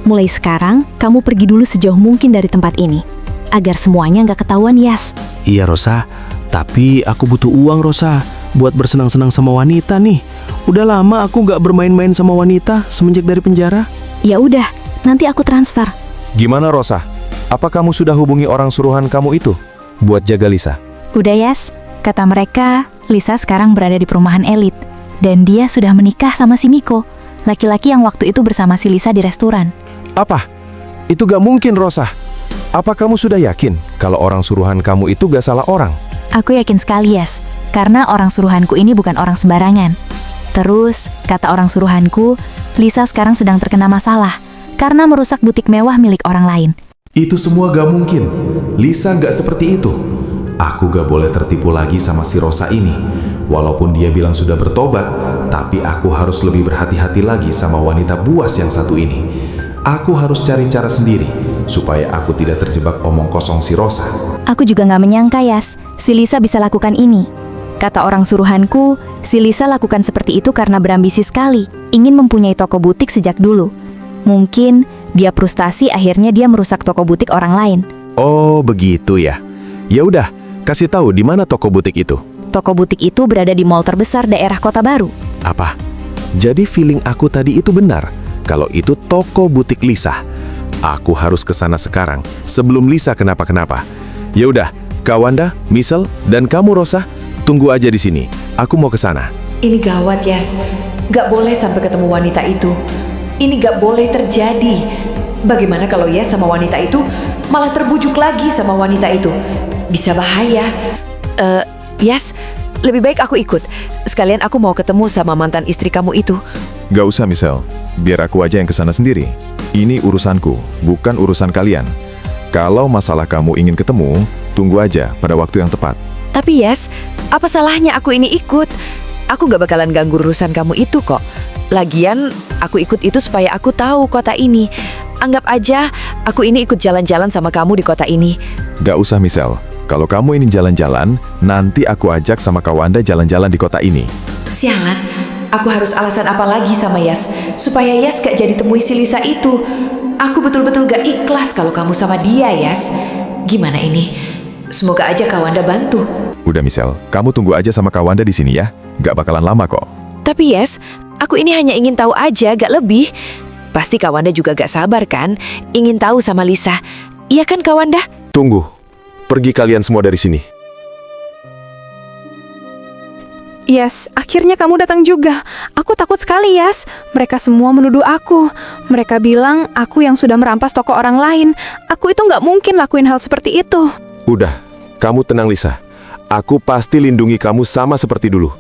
[SPEAKER 11] Mulai sekarang, kamu pergi dulu sejauh mungkin dari tempat ini. Agar semuanya nggak ketahuan, Yas.
[SPEAKER 13] Iya Rosa, tapi aku butuh uang Rosa buat bersenang-senang sama wanita nih. Udah lama aku nggak bermain-main sama wanita semenjak dari penjara.
[SPEAKER 11] Ya udah, nanti aku transfer.
[SPEAKER 4] Gimana Rosa? Apa kamu sudah hubungi orang suruhan kamu itu buat jaga Lisa?
[SPEAKER 11] Udah, Yas. Kata mereka, Lisa sekarang berada di perumahan elit. Dan dia sudah menikah sama si Miko, laki-laki yang waktu itu bersama si Lisa di restoran.
[SPEAKER 4] Apa? Itu gak mungkin Rosa. Apa kamu sudah yakin kalau orang suruhan kamu itu gak salah orang?
[SPEAKER 11] Aku yakin sekali, Yas. Karena orang suruhanku ini bukan orang sembarangan. Terus, kata orang suruhanku, Lisa sekarang sedang terkena masalah karena merusak butik mewah milik orang lain.
[SPEAKER 4] Itu semua gak mungkin. Lisa gak seperti itu. Aku gak boleh tertipu lagi sama si Rosa ini. Walaupun dia bilang sudah bertobat, tapi aku harus lebih berhati-hati lagi sama wanita buas yang satu ini. Aku harus cari cara sendiri, supaya aku tidak terjebak omong kosong si Rosa.
[SPEAKER 11] Aku juga nggak menyangka, Yas, si Lisa bisa lakukan ini. Kata orang suruhanku, si Lisa lakukan seperti itu karena berambisi sekali, ingin mempunyai toko butik sejak dulu. Mungkin dia frustasi, akhirnya dia merusak toko butik orang lain.
[SPEAKER 9] Oh, begitu ya. Ya udah, kasih tahu di mana toko butik itu.
[SPEAKER 11] Toko butik itu berada di mall terbesar daerah Kota Baru.
[SPEAKER 9] Apa? Jadi feeling aku tadi itu benar. Kalau itu toko butik Lisa. Aku harus ke sana sekarang sebelum Lisa kenapa-kenapa. Ya udah, Kak Wanda, Misel, dan kamu Rosa, tunggu aja di sini. Aku mau ke sana.
[SPEAKER 6] Ini gawat, Yas. Gak boleh sampai ketemu wanita itu. Ini gak boleh terjadi. Bagaimana kalau Yas sama wanita itu malah terbujuk lagi sama wanita itu? Bisa bahaya. Yas, lebih baik aku ikut. Sekalian aku mau ketemu sama mantan istri kamu itu.
[SPEAKER 4] Gak usah, Michelle. Biar aku aja yang kesana sendiri. Ini urusanku, bukan urusan kalian. Kalau masalah kamu ingin ketemu, tunggu aja pada waktu yang tepat.
[SPEAKER 6] Tapi Yas, apa salahnya aku ini ikut? Aku gak bakalan ganggu urusan kamu itu kok. Lagian, aku ikut itu supaya aku tahu kota ini. Anggap aja aku ini ikut jalan-jalan sama kamu di kota ini.
[SPEAKER 4] Gak usah, Michelle. Kalau kamu ini jalan-jalan, nanti aku ajak sama Kak Wanda jalan-jalan di kota ini.
[SPEAKER 6] Sialan, aku harus alasan apa lagi sama Yas, supaya Yas gak jadi temui si Lisa itu. Aku betul-betul gak ikhlas kalau kamu sama dia, Yas. Gimana ini? Semoga aja Kak Wanda bantu.
[SPEAKER 4] Udah, Michelle, kamu tunggu aja sama Kak Wanda di sini ya. Gak bakalan lama kok.
[SPEAKER 6] Tapi Yas, aku ini hanya ingin tahu aja, gak lebih. Pasti Kak Wanda juga gak sabar kan? Ingin tahu sama Lisa. Iya kan Kak Wanda?
[SPEAKER 9] Tunggu. Pergi kalian semua dari sini.
[SPEAKER 1] Yes, akhirnya kamu datang juga. Aku takut sekali, Yas. Mereka semua menuduh aku. Mereka bilang aku yang sudah merampas toko orang lain. Aku itu nggak mungkin lakuin hal seperti itu.
[SPEAKER 9] Udah, kamu tenang Lisa. Aku pasti lindungi kamu sama seperti dulu.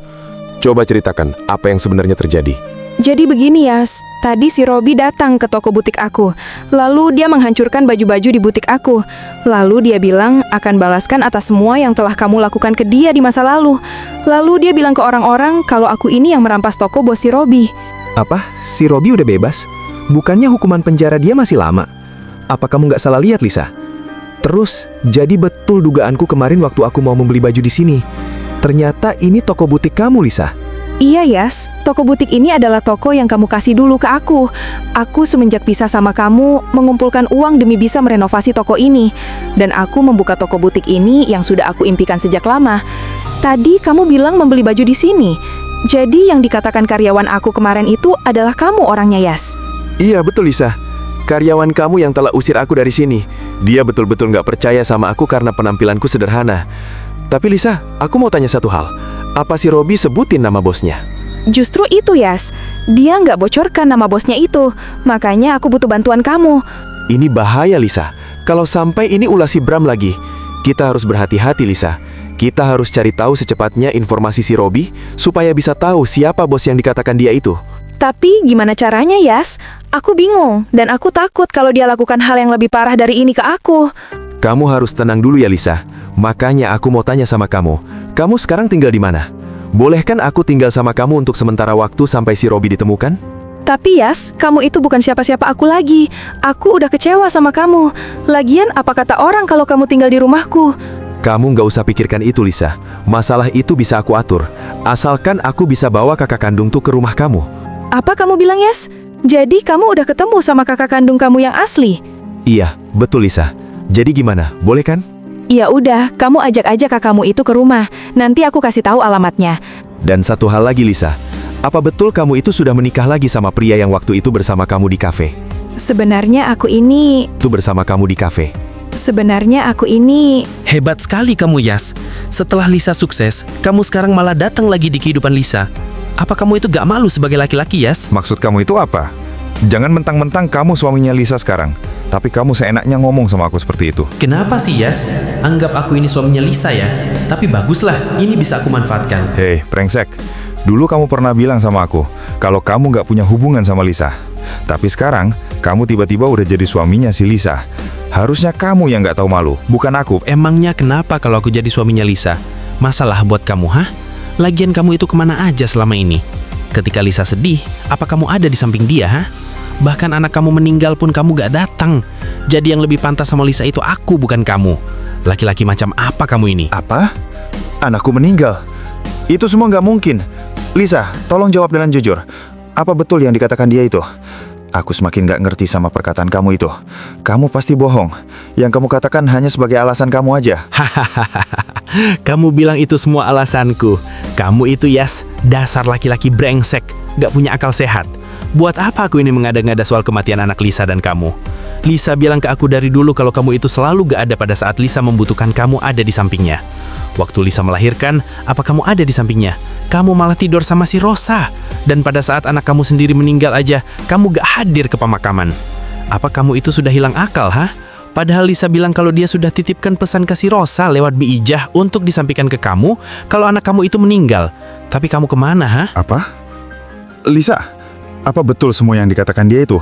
[SPEAKER 9] Coba ceritakan apa yang sebenarnya terjadi.
[SPEAKER 1] Jadi begini, Yas. Tadi si Robi datang ke toko butik aku. Lalu dia menghancurkan baju-baju di butik aku. Lalu dia bilang akan balaskan atas semua yang telah kamu lakukan ke dia di masa lalu. Lalu dia bilang ke orang-orang kalau aku ini yang merampas toko bos si Robi.
[SPEAKER 3] Apa? Si Robi udah bebas? Bukannya hukuman penjara dia masih lama? Apa kamu nggak salah lihat, Lisa? Terus, jadi betul dugaanku kemarin waktu aku mau membeli baju di sini. Ternyata ini toko butik kamu, Lisa.
[SPEAKER 1] Iya, Yas. Toko butik ini adalah toko yang kamu kasih dulu ke aku. Aku semenjak pisah sama kamu, mengumpulkan uang demi bisa merenovasi toko ini. Dan aku membuka toko butik ini yang sudah aku impikan sejak lama. Tadi kamu bilang membeli baju di sini. Jadi yang dikatakan karyawan aku kemarin itu adalah kamu orangnya, Yas.
[SPEAKER 9] Iya betul Lisa. Karyawan kamu yang telah usir aku dari sini. Dia betul-betul nggak percaya sama aku karena penampilanku sederhana. Tapi Lisa, aku mau tanya satu hal. Apa si Robi sebutin nama bosnya?
[SPEAKER 1] Justru itu, Yas. Dia nggak bocorkan nama bosnya itu. Makanya aku butuh bantuan kamu.
[SPEAKER 9] Ini bahaya Lisa. Kalau sampai ini ulah si Bram lagi. Kita harus berhati-hati Lisa. Kita harus cari tahu secepatnya informasi si Robi supaya bisa tahu siapa bos yang dikatakan dia itu.
[SPEAKER 1] Tapi gimana caranya, Yas? Aku bingung dan aku takut kalau dia lakukan hal yang lebih parah dari ini ke aku.
[SPEAKER 9] Kamu harus tenang dulu ya Lisa. Makanya aku mau tanya sama kamu. Kamu sekarang tinggal di mana? Boleh kan aku tinggal sama kamu untuk sementara waktu sampai si Robi ditemukan?
[SPEAKER 1] Tapi Yas, kamu itu bukan siapa-siapa aku lagi. Aku udah kecewa sama kamu. Lagian apa kata orang kalau kamu tinggal di rumahku?
[SPEAKER 9] Kamu nggak usah pikirkan itu Lisa. Masalah itu bisa aku atur. Asalkan aku bisa bawa kakak kandungku ke rumah kamu.
[SPEAKER 1] Apa kamu bilang, Yas? Jadi kamu udah ketemu sama kakak kandung kamu yang asli?
[SPEAKER 9] Iya, betul Lisa. Jadi gimana? Boleh kan?
[SPEAKER 1] Ya udah, kamu ajak aja kakakmu itu ke rumah. Nanti aku kasih tahu alamatnya.
[SPEAKER 9] Dan satu hal lagi Lisa. Apa betul kamu itu sudah menikah lagi sama pria yang waktu itu bersama kamu di kafe?
[SPEAKER 1] Sebenarnya aku ini...
[SPEAKER 9] Bersama kamu di kafe.
[SPEAKER 1] Sebenarnya aku ini...
[SPEAKER 2] Hebat sekali kamu, Yas. Setelah Lisa sukses, kamu sekarang malah datang lagi di kehidupan Lisa. Apa kamu itu gak malu sebagai laki-laki, Yas?
[SPEAKER 4] Maksud kamu itu apa? Jangan mentang-mentang kamu suaminya Lisa sekarang. Tapi kamu seenaknya ngomong sama aku seperti itu.
[SPEAKER 2] Kenapa sih, Yas? Anggap aku ini suaminya Lisa ya. Tapi baguslah, ini bisa aku manfaatkan.
[SPEAKER 4] Hei, brengsek. Dulu kamu pernah bilang sama aku kalau kamu gak punya hubungan sama Lisa. Tapi sekarang, kamu tiba-tiba udah jadi suaminya si Lisa. Harusnya kamu yang nggak tahu malu, bukan aku.
[SPEAKER 3] Emangnya kenapa kalau aku jadi suaminya Lisa? Masalah buat kamu, hah? Lagian kamu itu kemana aja selama ini? Ketika Lisa sedih, apa kamu ada di samping dia, hah? Bahkan anak kamu meninggal pun kamu gak datang. Jadi yang lebih pantas sama Lisa itu aku, bukan kamu. Laki-laki macam apa kamu ini?
[SPEAKER 4] Apa? Anakku meninggal? Itu semua nggak mungkin. Lisa, tolong jawab dengan jujur. Apa betul yang dikatakan dia itu? Aku semakin gak ngerti sama perkataan kamu itu. Kamu pasti bohong. Yang kamu katakan hanya sebagai alasan kamu aja.
[SPEAKER 3] Kamu bilang itu semua alasanku. Kamu itu Yas, dasar laki-laki brengsek, gak punya akal sehat. Buat apa aku ini mengada-ngada soal kematian anak Lisa dan kamu? Lisa bilang ke aku dari dulu kalau kamu itu selalu gak ada pada saat Lisa membutuhkan kamu ada di sampingnya. Waktu Lisa melahirkan, apa kamu ada di sampingnya? Kamu malah tidur sama si Rosa. Dan pada saat anak kamu sendiri meninggal aja, kamu gak hadir ke pemakaman. Apa kamu itu sudah hilang akal, hah? Padahal Lisa bilang kalau dia sudah titipkan pesan ke si Rosa lewat Bi Ijah untuk disampaikan ke kamu kalau anak kamu itu meninggal. Tapi kamu kemana, hah?
[SPEAKER 4] Apa? Lisa, apa betul semua yang dikatakan dia itu?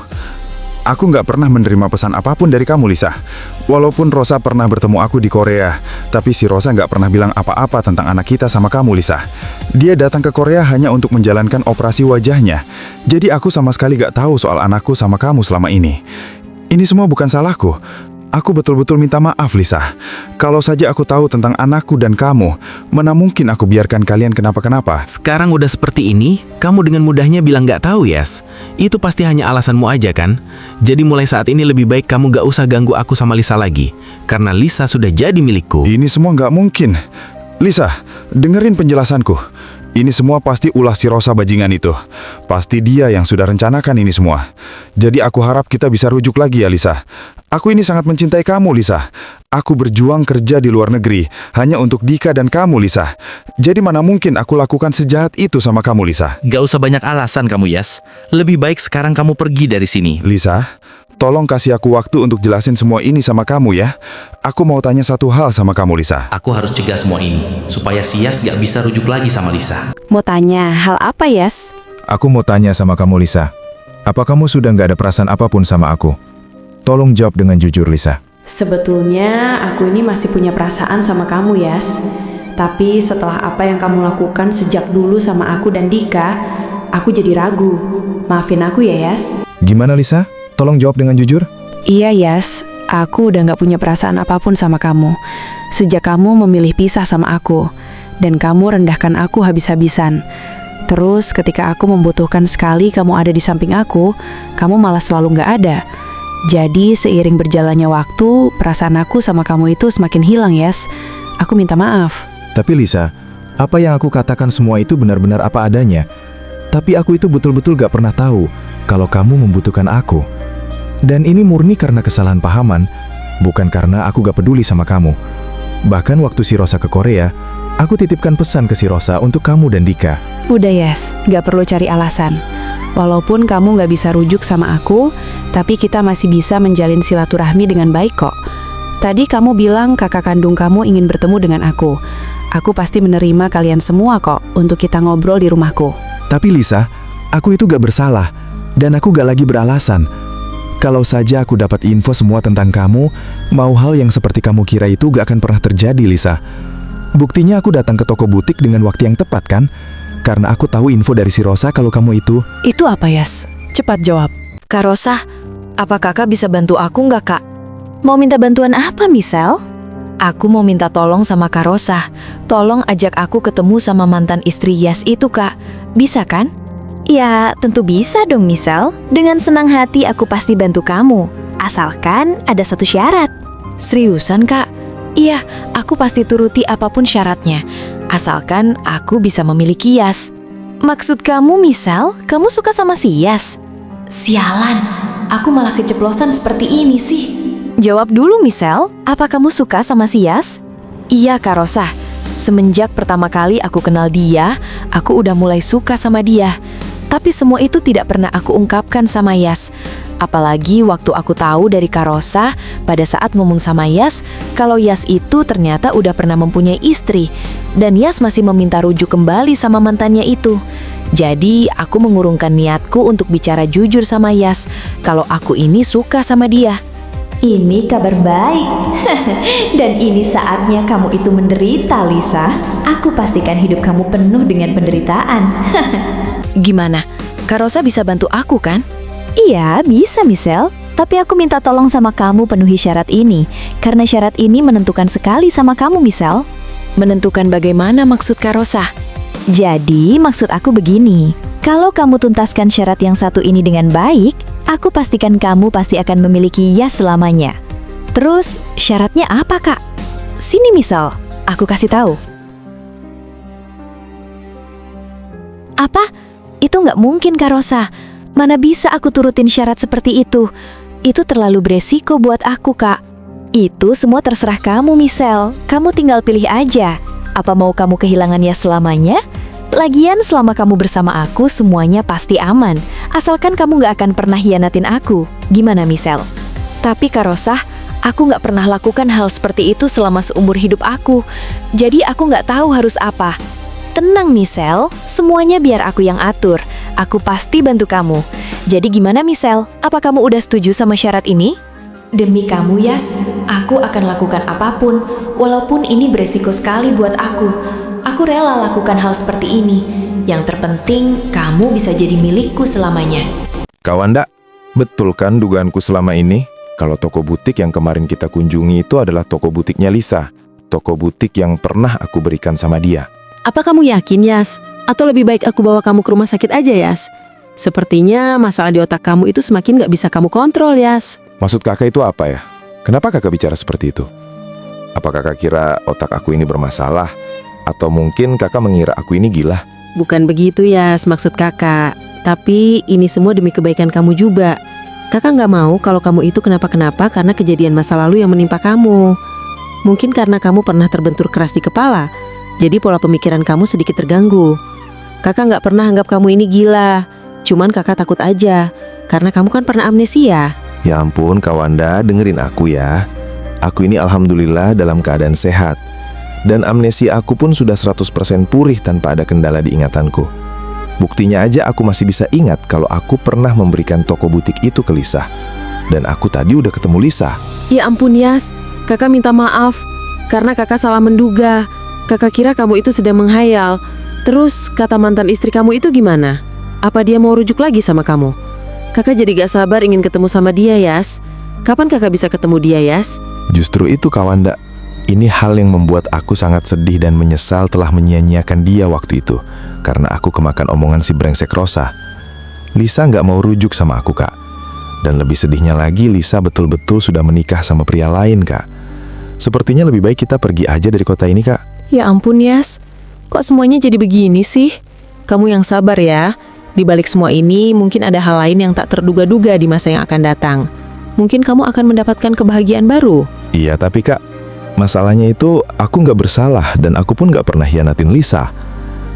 [SPEAKER 4] Aku nggak pernah menerima pesan apapun dari kamu, Lisa. Walaupun Rosa pernah bertemu aku di Korea, tapi si Rosa nggak pernah bilang apa-apa tentang anak kita sama kamu, Lisa. Dia datang ke Korea hanya untuk menjalankan operasi wajahnya. Jadi aku sama sekali nggak tahu soal anakku sama kamu selama ini. Ini semua bukan salahku. Aku betul-betul minta maaf, Lisa. Kalau saja aku tahu tentang anakku dan kamu, mana mungkin aku biarkan kalian kenapa-kenapa.
[SPEAKER 3] Sekarang udah seperti ini, kamu dengan mudahnya bilang gak tahu, Yas. Itu pasti hanya alasanmu aja kan? Jadi mulai saat ini lebih baik kamu gak usah ganggu aku sama Lisa lagi. Karena Lisa sudah jadi milikku.
[SPEAKER 4] Ini semua nggak mungkin. Lisa, dengerin penjelasanku. Ini semua pasti ulah si Rosa bajingan itu. Pasti dia yang sudah rencanakan ini semua. Jadi aku harap kita bisa rujuk lagi ya, Lisa. Aku ini sangat mencintai kamu, Lisa. Aku berjuang kerja di luar negeri hanya untuk Dika dan kamu, Lisa. Jadi mana mungkin aku lakukan sejahat itu sama kamu, Lisa.
[SPEAKER 2] Gak usah banyak alasan kamu, Yas. Lebih baik sekarang kamu pergi dari sini.
[SPEAKER 4] Lisa, tolong kasih aku waktu untuk jelasin semua ini sama kamu ya. Aku mau tanya satu hal sama kamu, Lisa.
[SPEAKER 2] Aku harus cegah semua ini, supaya si Yas gak bisa rujuk lagi sama Lisa.
[SPEAKER 11] Mau tanya hal apa, Yas?
[SPEAKER 4] Aku mau tanya sama kamu, Lisa. Apa kamu sudah nggak ada perasaan apapun sama aku? Tolong jawab dengan jujur, Lisa.
[SPEAKER 10] Sebetulnya aku ini masih punya perasaan sama kamu, Yas. Tapi setelah apa yang kamu lakukan sejak dulu sama aku dan Dika, aku jadi ragu. Maafin aku ya, Yas.
[SPEAKER 4] Gimana, Lisa? Tolong jawab dengan jujur.
[SPEAKER 10] Iya, Yas. Aku udah gak punya perasaan apapun sama kamu. Sejak kamu memilih pisah sama aku. Dan kamu rendahkan aku habis-habisan. Terus ketika aku membutuhkan sekali kamu ada di samping aku, kamu malah selalu gak ada. Jadi seiring berjalannya waktu, perasaan aku sama kamu itu semakin hilang, Yas. Aku minta maaf.
[SPEAKER 4] Tapi Lisa, apa yang aku katakan semua itu benar-benar apa adanya. Tapi aku itu betul-betul gak pernah tahu kalau kamu membutuhkan aku. Dan ini murni karena kesalahan pahaman, bukan karena aku gak peduli sama kamu. Bahkan waktu si Rosa ke Korea, aku titipkan pesan ke si Rosa untuk kamu dan Dika.
[SPEAKER 10] Udah, Yas, gak perlu cari alasan. Walaupun kamu gak bisa rujuk sama aku, tapi kita masih bisa menjalin silaturahmi dengan baik kok. Tadi kamu bilang kakak kandung kamu ingin bertemu dengan aku. Aku pasti menerima kalian semua kok untuk kita ngobrol di rumahku.
[SPEAKER 4] Tapi Lisa, aku itu gak bersalah. Dan aku gak lagi beralasan. Kalau saja aku dapat info semua tentang kamu, mau hal yang seperti kamu kira itu gak akan pernah terjadi, Lisa. Buktinya aku datang ke toko butik dengan waktu yang tepat kan? Karena aku tahu info dari si Rosa kalau kamu itu...
[SPEAKER 10] Itu apa, Yas? Cepat jawab.
[SPEAKER 6] Kak Rosa, apa kakak bisa bantu aku nggak, Kak?
[SPEAKER 11] Mau minta bantuan apa, Misel?
[SPEAKER 6] Aku mau minta tolong sama Kak Rosa. Tolong ajak aku ketemu sama mantan istri Yas itu, Kak. Bisa kan?
[SPEAKER 11] Ya, tentu bisa dong, Misel. Dengan senang hati aku pasti bantu kamu. Asalkan ada satu syarat.
[SPEAKER 6] Seriusan, Kak? Iya, aku pasti turuti apapun syaratnya. Asalkan aku bisa memiliki Yas.
[SPEAKER 11] Maksud kamu, Misel, kamu suka sama si Yas?
[SPEAKER 6] Sialan, aku malah keceplosan seperti ini sih.
[SPEAKER 11] Jawab dulu, Misel. Apa kamu suka sama si Yas?
[SPEAKER 6] Iya, Kak Rosa. Semenjak pertama kali aku kenal dia, aku udah mulai suka sama dia. Tapi semua itu tidak pernah aku ungkapkan sama Yas. Apalagi waktu aku tahu dari Kak Rosa pada saat ngomong sama Yas kalau Yas itu ternyata udah pernah mempunyai istri dan Yas masih meminta rujuk kembali sama mantannya itu. Jadi aku mengurungkan niatku untuk bicara jujur sama Yas kalau aku ini suka sama dia.
[SPEAKER 11] Ini kabar baik. Dan ini saatnya kamu itu menderita, Lisa. Aku pastikan hidup kamu penuh dengan penderitaan.
[SPEAKER 6] Gimana? Kak Rosa bisa bantu aku kan?
[SPEAKER 11] Iya, bisa Michelle. Tapi aku minta tolong sama kamu penuhi syarat ini. Karena syarat ini menentukan sekali sama kamu, Michelle.
[SPEAKER 6] Menentukan bagaimana maksud Kak Rosa?
[SPEAKER 11] Jadi, maksud aku begini. Kalau kamu tuntaskan syarat yang satu ini dengan baik, aku pastikan kamu pasti akan memiliki Yas selamanya. Terus, syaratnya apa, Kak? Sini, Michelle. Aku kasih tahu. Apa? Itu nggak mungkin, Kak Rosa. Mana bisa aku turutin syarat seperti itu? Itu terlalu beresiko buat aku, Kak. Itu semua terserah kamu, Michelle. Kamu tinggal pilih aja. Apa mau kamu kehilangan Yas selamanya? Lagian selama kamu bersama aku, semuanya pasti aman. Asalkan kamu nggak akan pernah hianatin aku. Gimana, Michelle?
[SPEAKER 6] Tapi Kak Rosa, aku nggak pernah lakukan hal seperti itu selama seumur hidup aku. Jadi aku nggak tahu harus apa.
[SPEAKER 11] Tenang, Michelle. Semuanya biar aku yang atur. Aku pasti bantu kamu. Jadi gimana, Michelle? Apa kamu udah setuju sama syarat ini?
[SPEAKER 12] Demi kamu, Yas, aku akan lakukan apapun, walaupun ini beresiko sekali buat aku. Aku rela lakukan hal seperti ini. Yang terpenting, kamu bisa jadi milikku selamanya.
[SPEAKER 4] Kak Wanda, betul kan dugaanku selama ini? Kalau toko butik yang kemarin kita kunjungi itu adalah toko butiknya Lisa. Toko butik yang pernah aku berikan sama dia.
[SPEAKER 5] Apa kamu yakin, Yas? Atau lebih baik aku bawa kamu ke rumah sakit aja, Yas? Sepertinya masalah di otak kamu itu semakin gak bisa kamu kontrol, Yas.
[SPEAKER 4] Maksud kakak itu apa ya? Kenapa kakak bicara seperti itu? Apa kakak kira otak aku ini bermasalah? Atau mungkin kakak mengira aku ini gila?
[SPEAKER 5] Bukan begitu, Yas, maksud kakak. Tapi ini semua demi kebaikan kamu juga. Kakak gak mau kalau kamu itu kenapa-kenapa karena kejadian masa lalu yang menimpa kamu. Mungkin karena kamu pernah terbentur keras di kepala, jadi pola pemikiran kamu sedikit terganggu. Kakak gak pernah anggap kamu ini gila. Cuman kakak takut aja, karena kamu kan pernah amnesia.
[SPEAKER 4] Ya ampun, Kak Wanda, dengerin aku ya. Aku ini alhamdulillah dalam keadaan sehat. Dan amnesia aku pun sudah 100% pulih tanpa ada kendala di ingatanku. Buktinya aja aku masih bisa ingat kalau aku pernah memberikan toko butik itu ke Lisa. Dan aku tadi udah ketemu Lisa.
[SPEAKER 5] Ya ampun, Yas, kakak minta maaf. Karena kakak salah menduga. Kakak kira kamu itu sedang menghayal. Terus kata mantan istri kamu itu gimana? Apa dia mau rujuk lagi sama kamu? Kakak jadi gak sabar ingin ketemu sama dia, Yas. Kapan kakak bisa ketemu dia, Yas?
[SPEAKER 4] Justru itu, Kak Wanda. Ini hal yang membuat aku sangat sedih dan menyesal telah menyia-nyiakan dia waktu itu. Karena aku kemakan omongan si brengsek Rosa. Lisa gak mau rujuk sama aku, Kak. Dan lebih sedihnya lagi, Lisa betul-betul sudah menikah sama pria lain, Kak. Sepertinya lebih baik kita pergi aja dari kota ini, Kak.
[SPEAKER 5] Ya ampun, Yas. Kok semuanya jadi begini sih? Kamu yang sabar ya. Di balik semua ini, mungkin ada hal lain yang tak terduga-duga di masa yang akan datang. Mungkin kamu akan mendapatkan kebahagiaan baru.
[SPEAKER 4] Iya, tapi Kak, masalahnya itu aku nggak bersalah dan aku pun nggak pernah hianatin Lisa.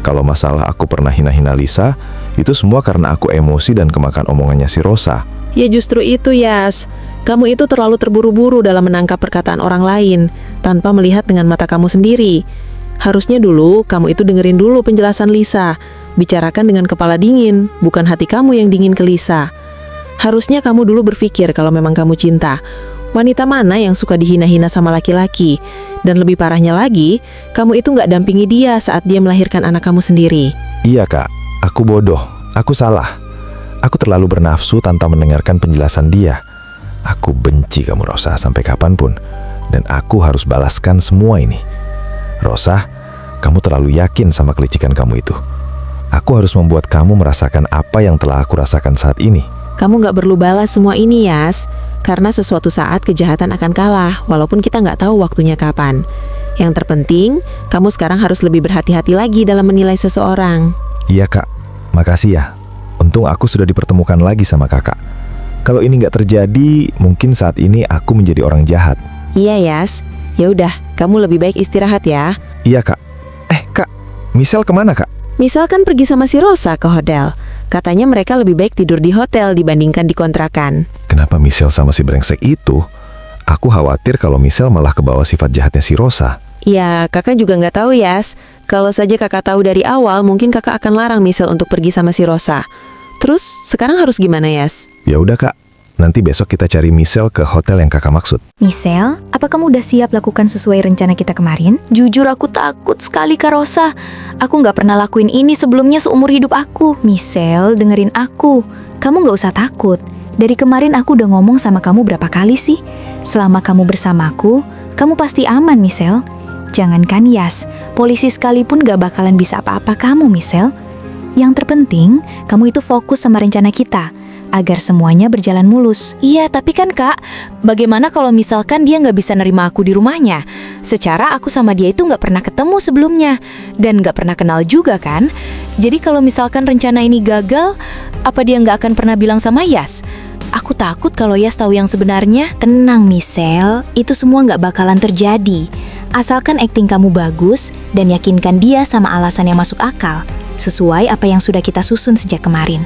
[SPEAKER 4] Kalau masalah aku pernah hina-hina Lisa, itu semua karena aku emosi dan kemakan omongannya si Rosa.
[SPEAKER 5] Ya justru itu, Yas. Kamu itu terlalu terburu-buru dalam menangkap perkataan orang lain, tanpa melihat dengan mata kamu sendiri. Harusnya dulu, kamu itu dengerin dulu penjelasan Lisa. Bicarakan dengan kepala dingin, bukan hati kamu yang dingin ke Lisa. Harusnya kamu dulu berpikir kalau memang kamu cinta. Wanita mana yang suka dihina-hina sama laki-laki? Dan lebih parahnya lagi, kamu itu nggak dampingi dia saat dia melahirkan anak kamu sendiri.
[SPEAKER 4] Iya, Kak. Aku bodoh. Aku salah. Aku terlalu bernafsu tanpa mendengarkan penjelasan dia. Aku benci kamu, Rosa, sampai kapanpun. Dan aku harus balaskan semua ini. Rosa, kamu terlalu yakin sama kelicikan kamu itu. Aku harus membuat kamu merasakan apa yang telah aku rasakan saat ini.
[SPEAKER 5] Kamu nggak perlu balas semua ini, Yas. Karena sesuatu saat kejahatan akan kalah, walaupun kita nggak tahu waktunya kapan. Yang terpenting, kamu sekarang harus lebih berhati-hati lagi dalam menilai seseorang.
[SPEAKER 4] Iya, Kak. Makasih ya. Untung aku sudah dipertemukan lagi sama kakak. Kalau ini nggak terjadi, mungkin saat ini aku menjadi orang jahat.
[SPEAKER 5] Iya, Yas. Ya udah, kamu lebih baik istirahat ya.
[SPEAKER 4] Iya, Kak. Kak, Michelle kemana, Kak?
[SPEAKER 5] Misalkan pergi sama si Rosa ke hotel. Katanya mereka lebih baik tidur di hotel dibandingkan di kontrakan.
[SPEAKER 4] Kenapa Michelle sama si brengsek itu? Aku khawatir kalau Michelle malah kebawa sifat jahatnya si Rosa.
[SPEAKER 5] Ya, kakak juga nggak tahu, Yas. Kalau saja kakak tahu dari awal, mungkin kakak akan larang Michelle untuk pergi sama si Rosa. Terus, sekarang harus gimana, Yas?
[SPEAKER 4] Ya udah, Kak.
[SPEAKER 7] Nanti besok kita cari Michelle ke hotel yang kakak maksud.
[SPEAKER 11] Michelle, apa kamu udah siap lakukan sesuai rencana kita kemarin? Jujur aku takut sekali Kak Rosa. Aku nggak pernah lakuin ini sebelumnya seumur hidup aku. Michelle, dengerin aku. Kamu nggak usah takut. Dari kemarin aku udah ngomong sama kamu berapa kali sih? Selama kamu bersamaku, kamu pasti aman, Michelle. Jangankan Yas, polisi sekalipun gak bakalan bisa apa-apa kamu, Michelle. Yang terpenting, kamu itu fokus sama rencana kita, agar semuanya berjalan mulus. Iya, tapi kan Kak, bagaimana kalau misalkan dia nggak bisa nerima aku di rumahnya? Secara aku sama dia itu nggak pernah ketemu sebelumnya, dan nggak pernah kenal juga kan? Jadi kalau misalkan rencana ini gagal, apa dia nggak akan pernah bilang sama Yas? Aku takut kalau Yas tahu yang sebenarnya. Tenang Michelle, itu semua nggak bakalan terjadi. Asalkan akting kamu bagus dan yakinkan dia sama alasan yang masuk akal, sesuai apa yang sudah kita susun sejak kemarin.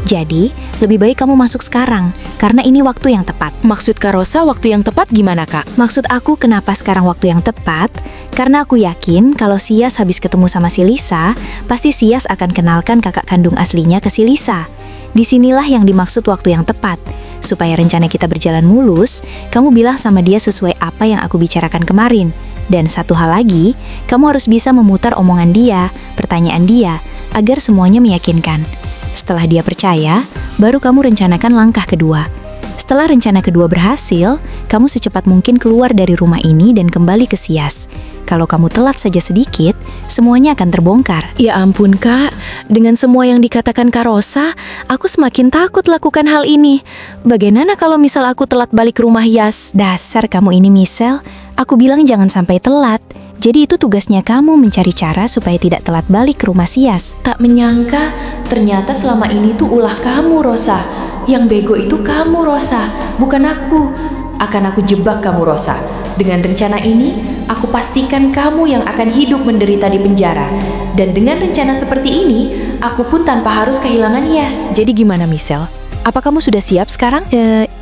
[SPEAKER 11] Jadi, lebih baik kamu masuk sekarang, karena ini waktu yang tepat.
[SPEAKER 6] Maksud Kak Rosa waktu yang tepat gimana Kak?
[SPEAKER 11] Maksud aku kenapa sekarang waktu yang tepat? Karena aku yakin kalau si Yas habis ketemu sama si Lisa, pasti si Yas akan kenalkan kakak kandung aslinya ke si Lisa. Disinilah yang dimaksud waktu yang tepat. Supaya rencana kita berjalan mulus, kamu bilang sama dia sesuai apa yang aku bicarakan kemarin. Dan satu hal lagi, kamu harus bisa memutar omongan dia, pertanyaan dia, agar semuanya meyakinkan. Setelah dia percaya, baru kamu rencanakan langkah kedua. Setelah rencana kedua berhasil, kamu secepat mungkin keluar dari rumah ini dan kembali ke Sias. Kalau kamu telat saja sedikit, semuanya akan terbongkar.
[SPEAKER 6] Ya ampun Kak, dengan semua yang dikatakan Kak Rosa, aku semakin takut lakukan hal ini. Bagaimana kalau misal aku telat balik ke rumah Yas?
[SPEAKER 11] Dasar kamu ini Michelle, aku bilang jangan sampai telat. Jadi itu tugasnya kamu mencari cara supaya tidak telat balik ke rumah Sias.
[SPEAKER 6] Tak menyangka, ternyata selama ini tuh ulah kamu Rosa. Yang bego itu kamu Rosa, bukan aku. Akan aku jebak kamu Rosa. Dengan rencana ini, aku pastikan kamu yang akan hidup menderita di penjara. Dan dengan rencana seperti ini, aku pun tanpa harus kehilangan Yas. Jadi gimana Michelle? Apa kamu sudah siap sekarang?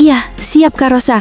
[SPEAKER 11] Iya, siap Kak Rosa.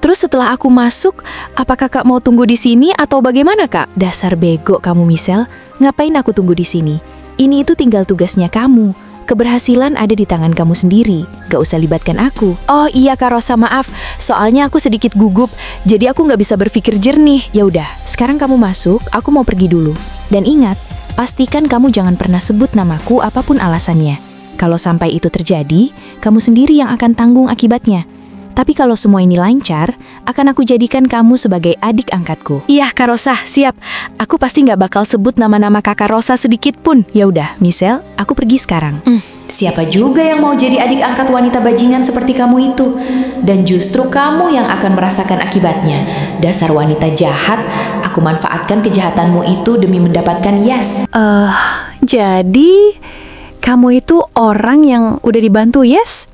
[SPEAKER 6] Terus setelah aku masuk, apa kakak mau tunggu di sini atau bagaimana Kak?
[SPEAKER 11] Dasar bego kamu Michelle, ngapain aku tunggu di sini? Ini itu tinggal tugasnya kamu. Keberhasilan ada di tangan kamu sendiri, gak usah libatkan aku.
[SPEAKER 6] Oh iya Kak Rosa, maaf. Soalnya aku sedikit gugup, jadi aku gak bisa berpikir jernih.
[SPEAKER 11] Ya udah, sekarang kamu masuk, aku mau pergi dulu. Dan ingat, pastikan kamu jangan pernah sebut namaku apapun alasannya. Kalau sampai itu terjadi, kamu sendiri yang akan tanggung akibatnya. Tapi kalau semua ini lancar, akan aku jadikan kamu sebagai adik angkatku.
[SPEAKER 6] Iya Kak Rosa, siap. Aku pasti gak bakal sebut nama-nama Kakak Rosa sedikit pun.
[SPEAKER 11] Ya udah, Michelle, aku pergi sekarang.
[SPEAKER 12] Siapa juga yang mau jadi adik angkat wanita bajingan seperti kamu itu? Dan justru kamu yang akan merasakan akibatnya. Dasar wanita jahat, aku manfaatkan kejahatanmu itu demi mendapatkan Yas.
[SPEAKER 1] Jadi kamu itu orang yang udah dibantu, Yes?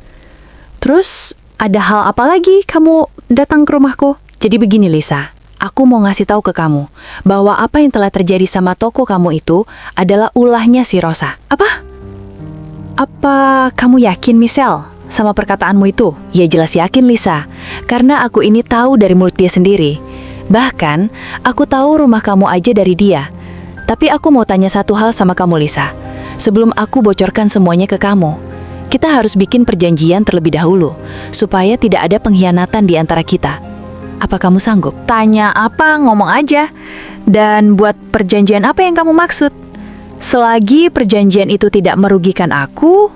[SPEAKER 1] Terus ada hal apa lagi kamu datang ke rumahku?
[SPEAKER 6] Jadi begini Lisa, aku mau ngasih tahu ke kamu bahwa apa yang telah terjadi sama toko kamu itu adalah ulahnya si Rosa.
[SPEAKER 1] Apa kamu yakin, Michelle, sama perkataanmu itu?
[SPEAKER 6] Ya jelas yakin Lisa, karena aku ini tahu dari mulut dia sendiri. Bahkan, aku tahu rumah kamu aja dari dia. Tapi aku mau tanya satu hal sama kamu Lisa. Sebelum aku bocorkan semuanya ke kamu, kita harus bikin perjanjian terlebih dahulu, supaya tidak ada pengkhianatan di antara kita. Apa kamu sanggup?
[SPEAKER 1] Tanya apa, ngomong aja. Dan buat perjanjian apa yang kamu maksud? Selagi perjanjian itu tidak merugikan aku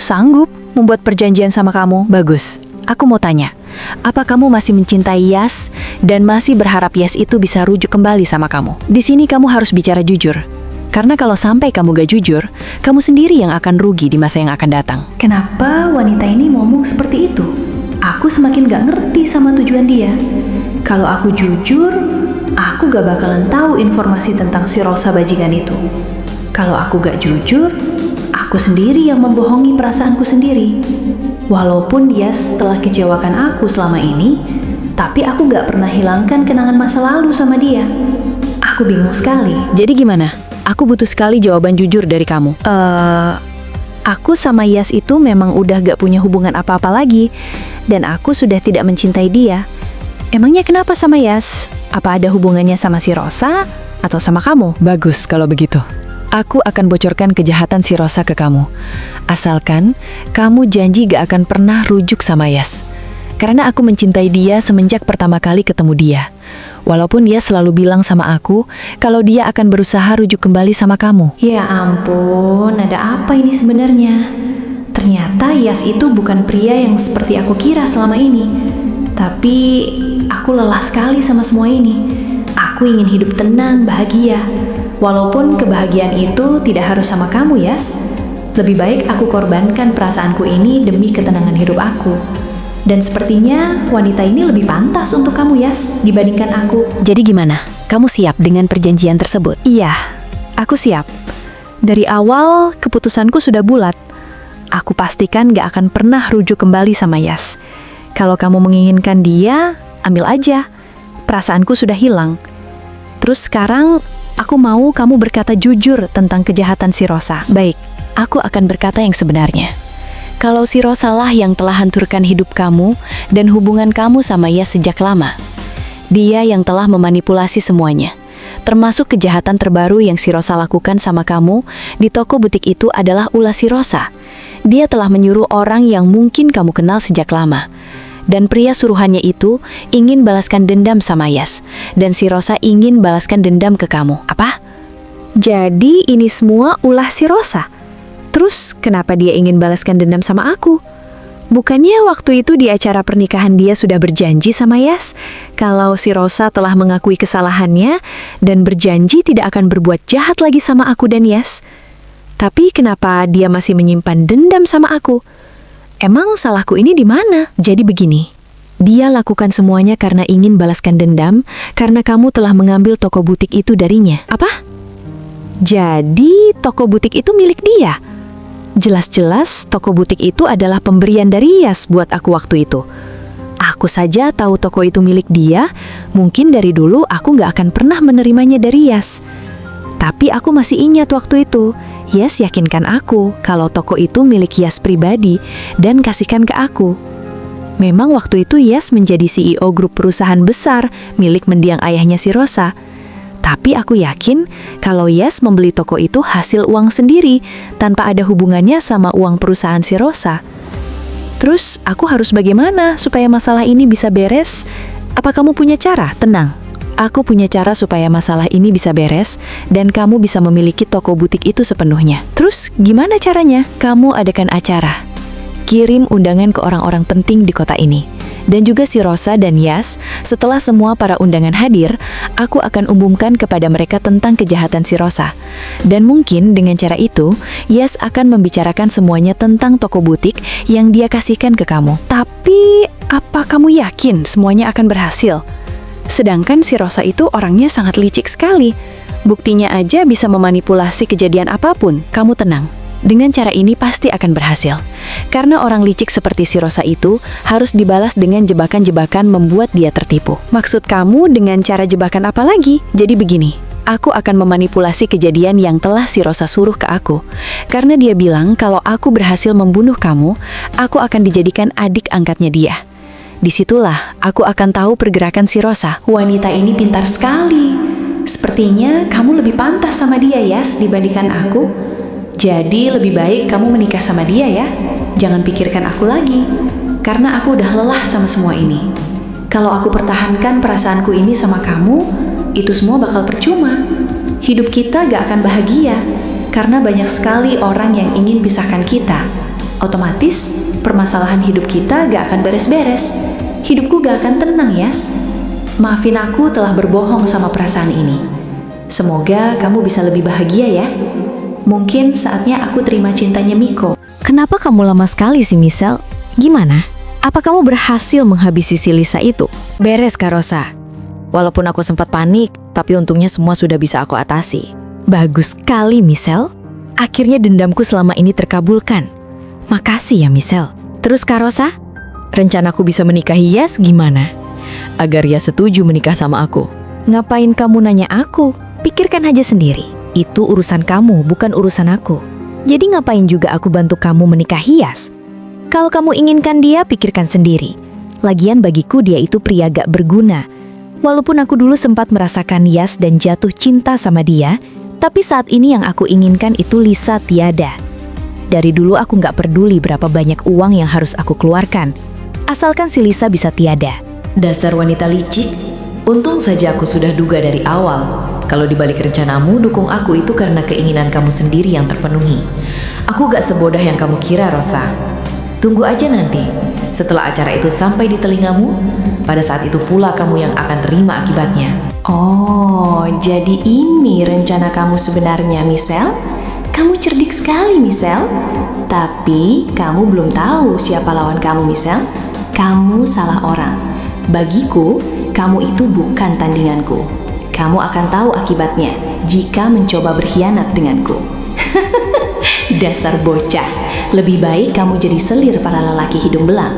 [SPEAKER 1] sanggup membuat perjanjian sama kamu.
[SPEAKER 6] Bagus. Aku mau tanya, apa kamu masih mencintai Yas dan masih berharap Yas itu bisa rujuk kembali sama kamu? Di sini kamu harus bicara jujur. Karena kalau sampai kamu gak jujur, kamu sendiri yang akan rugi di masa yang akan datang.
[SPEAKER 12] Kenapa wanita ini ngomong seperti itu? Aku semakin gak ngerti sama tujuan dia. Kalau aku jujur, aku gak bakalan tahu informasi tentang si Rosa bajingan itu. Kalau aku gak jujur, aku sendiri yang membohongi perasaanku sendiri. Walaupun Yas telah kecewakan aku selama ini, tapi aku gak pernah hilangkan kenangan masa lalu sama dia. Aku bingung sekali.
[SPEAKER 6] Jadi gimana? Aku butuh sekali jawaban jujur dari kamu.
[SPEAKER 1] Aku sama Yas itu memang udah gak punya hubungan apa-apa lagi. Dan aku sudah tidak mencintai dia. Emangnya kenapa sama Yas? Apa ada hubungannya sama si Rosa atau sama kamu?
[SPEAKER 6] Bagus kalau begitu. Aku akan bocorkan kejahatan si Rosa ke kamu. Asalkan kamu janji gak akan pernah rujuk sama Yas. Karena aku mencintai dia semenjak pertama kali ketemu dia. Walaupun dia selalu bilang sama aku kalau dia akan berusaha rujuk kembali sama kamu.
[SPEAKER 12] Ya ampun, ada apa ini sebenarnya? Ternyata Yas itu bukan pria yang seperti aku kira selama ini. Tapi aku lelah sekali sama semua ini. Aku ingin hidup tenang, bahagia. Walaupun kebahagiaan itu tidak harus sama kamu, Yas. Lebih baik aku korbankan perasaanku ini demi ketenangan hidup aku. Dan sepertinya wanita ini lebih pantas untuk kamu, Yas, dibandingkan aku.
[SPEAKER 11] Jadi gimana? Kamu siap dengan perjanjian tersebut?
[SPEAKER 1] Iya, aku siap. Dari awal, keputusanku sudah bulat. Aku pastikan gak akan pernah rujuk kembali sama Yas. Kalau kamu menginginkan dia, ambil aja. Perasaanku sudah hilang. Terus sekarang, aku mau kamu berkata jujur tentang kejahatan si Rosa.
[SPEAKER 11] Baik, aku akan berkata yang sebenarnya. Kalau si Rosa lah yang telah hancurkan hidup kamu dan hubungan kamu sama Yas sejak lama. Dia yang telah memanipulasi semuanya. Termasuk kejahatan terbaru yang si Rosa lakukan sama kamu di toko butik itu adalah ulah si Rosa. Dia telah menyuruh orang yang mungkin kamu kenal sejak lama. Dan pria suruhannya itu ingin balaskan dendam sama Yas. Dan si Rosa ingin balaskan dendam ke kamu.
[SPEAKER 1] Apa? Jadi ini semua ulah si Rosa? Terus kenapa dia ingin balaskan dendam sama aku? Bukannya waktu itu di acara pernikahan dia sudah berjanji sama Yas kalau si Rosa telah mengakui kesalahannya dan berjanji tidak akan berbuat jahat lagi sama aku dan Yas? Tapi kenapa dia masih menyimpan dendam sama aku? Emang salahku ini di mana? Jadi begini, dia lakukan semuanya karena ingin balaskan dendam karena kamu telah mengambil toko butik itu darinya. Apa? Jadi toko butik itu milik dia? Jelas-jelas toko butik itu adalah pemberian dari Yas buat aku waktu itu. Aku saja tahu toko itu milik dia, mungkin dari dulu aku gak akan pernah menerimanya dari Yas. Tapi aku masih ingat waktu itu, Yas yakinkan aku kalau toko itu milik Yas pribadi dan kasihkan ke aku. Memang waktu itu Yas menjadi CEO grup perusahaan besar milik mendiang ayahnya si Rosa. Tapi aku yakin kalau Yas membeli toko itu hasil uang sendiri tanpa ada hubungannya sama uang perusahaan si Rosa. Terus aku harus bagaimana supaya masalah ini bisa beres? Apa kamu punya cara? Tenang. Aku punya cara supaya masalah ini bisa beres dan kamu bisa memiliki toko butik itu sepenuhnya. Terus gimana caranya? Kamu adakan acara. Kirim undangan ke orang-orang penting di kota ini. Dan juga si Rosa dan Yas, setelah semua para undangan hadir, aku akan umumkan kepada mereka tentang kejahatan si Rosa. Dan mungkin dengan cara itu, Yas akan membicarakan semuanya tentang toko butik yang dia kasihkan ke kamu. Tapi, apa kamu yakin semuanya akan berhasil? Sedangkan si Rosa itu orangnya sangat licik sekali. Buktinya aja bisa memanipulasi kejadian apapun. Kamu tenang. Dengan cara ini pasti akan berhasil. Karena orang licik seperti si Rosa itu harus dibalas dengan jebakan-jebakan membuat dia tertipu. Maksud kamu dengan cara jebakan apa lagi? Jadi begini, aku akan memanipulasi kejadian yang telah si Rosa suruh ke aku. Karena dia bilang kalau aku berhasil membunuh kamu, aku akan dijadikan adik angkatnya dia. Disitulah aku akan tahu pergerakan si Rosa.
[SPEAKER 12] Wanita ini pintar sekali. Sepertinya kamu lebih pantas sama dia, Yas, dibandingkan aku. Jadi lebih baik kamu menikah sama dia ya. Jangan pikirkan aku lagi. Karena aku udah lelah sama semua ini. Kalau aku pertahankan perasaanku ini sama kamu, itu semua bakal percuma. Hidup kita gak akan bahagia. Karena banyak sekali orang yang ingin pisahkan kita. Otomatis, permasalahan hidup kita gak akan beres-beres. Hidupku gak akan tenang, Yas. Maafin aku telah berbohong sama perasaan ini. Semoga kamu bisa lebih bahagia ya. Mungkin saatnya aku terima cintanya Miko.
[SPEAKER 11] Kenapa kamu lama sekali sih, Michelle? Gimana? Apa kamu berhasil menghabisi si Lisa itu?
[SPEAKER 6] Beres, Kak Rosa. Walaupun aku sempat panik, tapi untungnya semua sudah bisa aku atasi.
[SPEAKER 11] Bagus sekali, Michelle. Akhirnya dendamku selama ini terkabulkan. Makasih ya, Michelle.
[SPEAKER 6] Terus Kak Rosa, rencanaku bisa menikahi Yas gimana? Agar Yas setuju menikah sama aku.
[SPEAKER 11] Ngapain kamu nanya aku? Pikirkan aja sendiri. Itu urusan kamu, bukan urusan aku. Jadi ngapain juga aku bantu kamu menikahi Yas? Kalau kamu inginkan dia, pikirkan sendiri. Lagian bagiku dia itu pria gak berguna. Walaupun aku dulu sempat merasakan Yas dan jatuh cinta sama dia, Tapi saat ini yang aku inginkan itu Lisa tiada. Dari dulu aku nggak peduli berapa banyak uang yang harus aku keluarkan, asalkan si Lisa bisa tiada.
[SPEAKER 6] Dasar wanita licik. Untung saja aku sudah duga dari awal. Kalau dibalik rencanamu, dukung aku itu karena keinginan kamu sendiri yang terpenuhi. Aku gak sebodoh yang kamu kira, Rosa. Tunggu aja nanti. Setelah acara itu sampai di telingamu, pada saat itu pula kamu yang akan terima akibatnya.
[SPEAKER 12] Oh, jadi ini rencana kamu sebenarnya, Michelle? Kamu cerdik sekali, Michelle. Tapi kamu belum tahu siapa lawan kamu, Michelle. Kamu salah orang. Bagiku, kamu itu bukan tandinganku. Kamu akan tahu akibatnya jika mencoba berkhianat denganku. Dasar bocah. Lebih baik kamu jadi selir para lelaki hidung belang.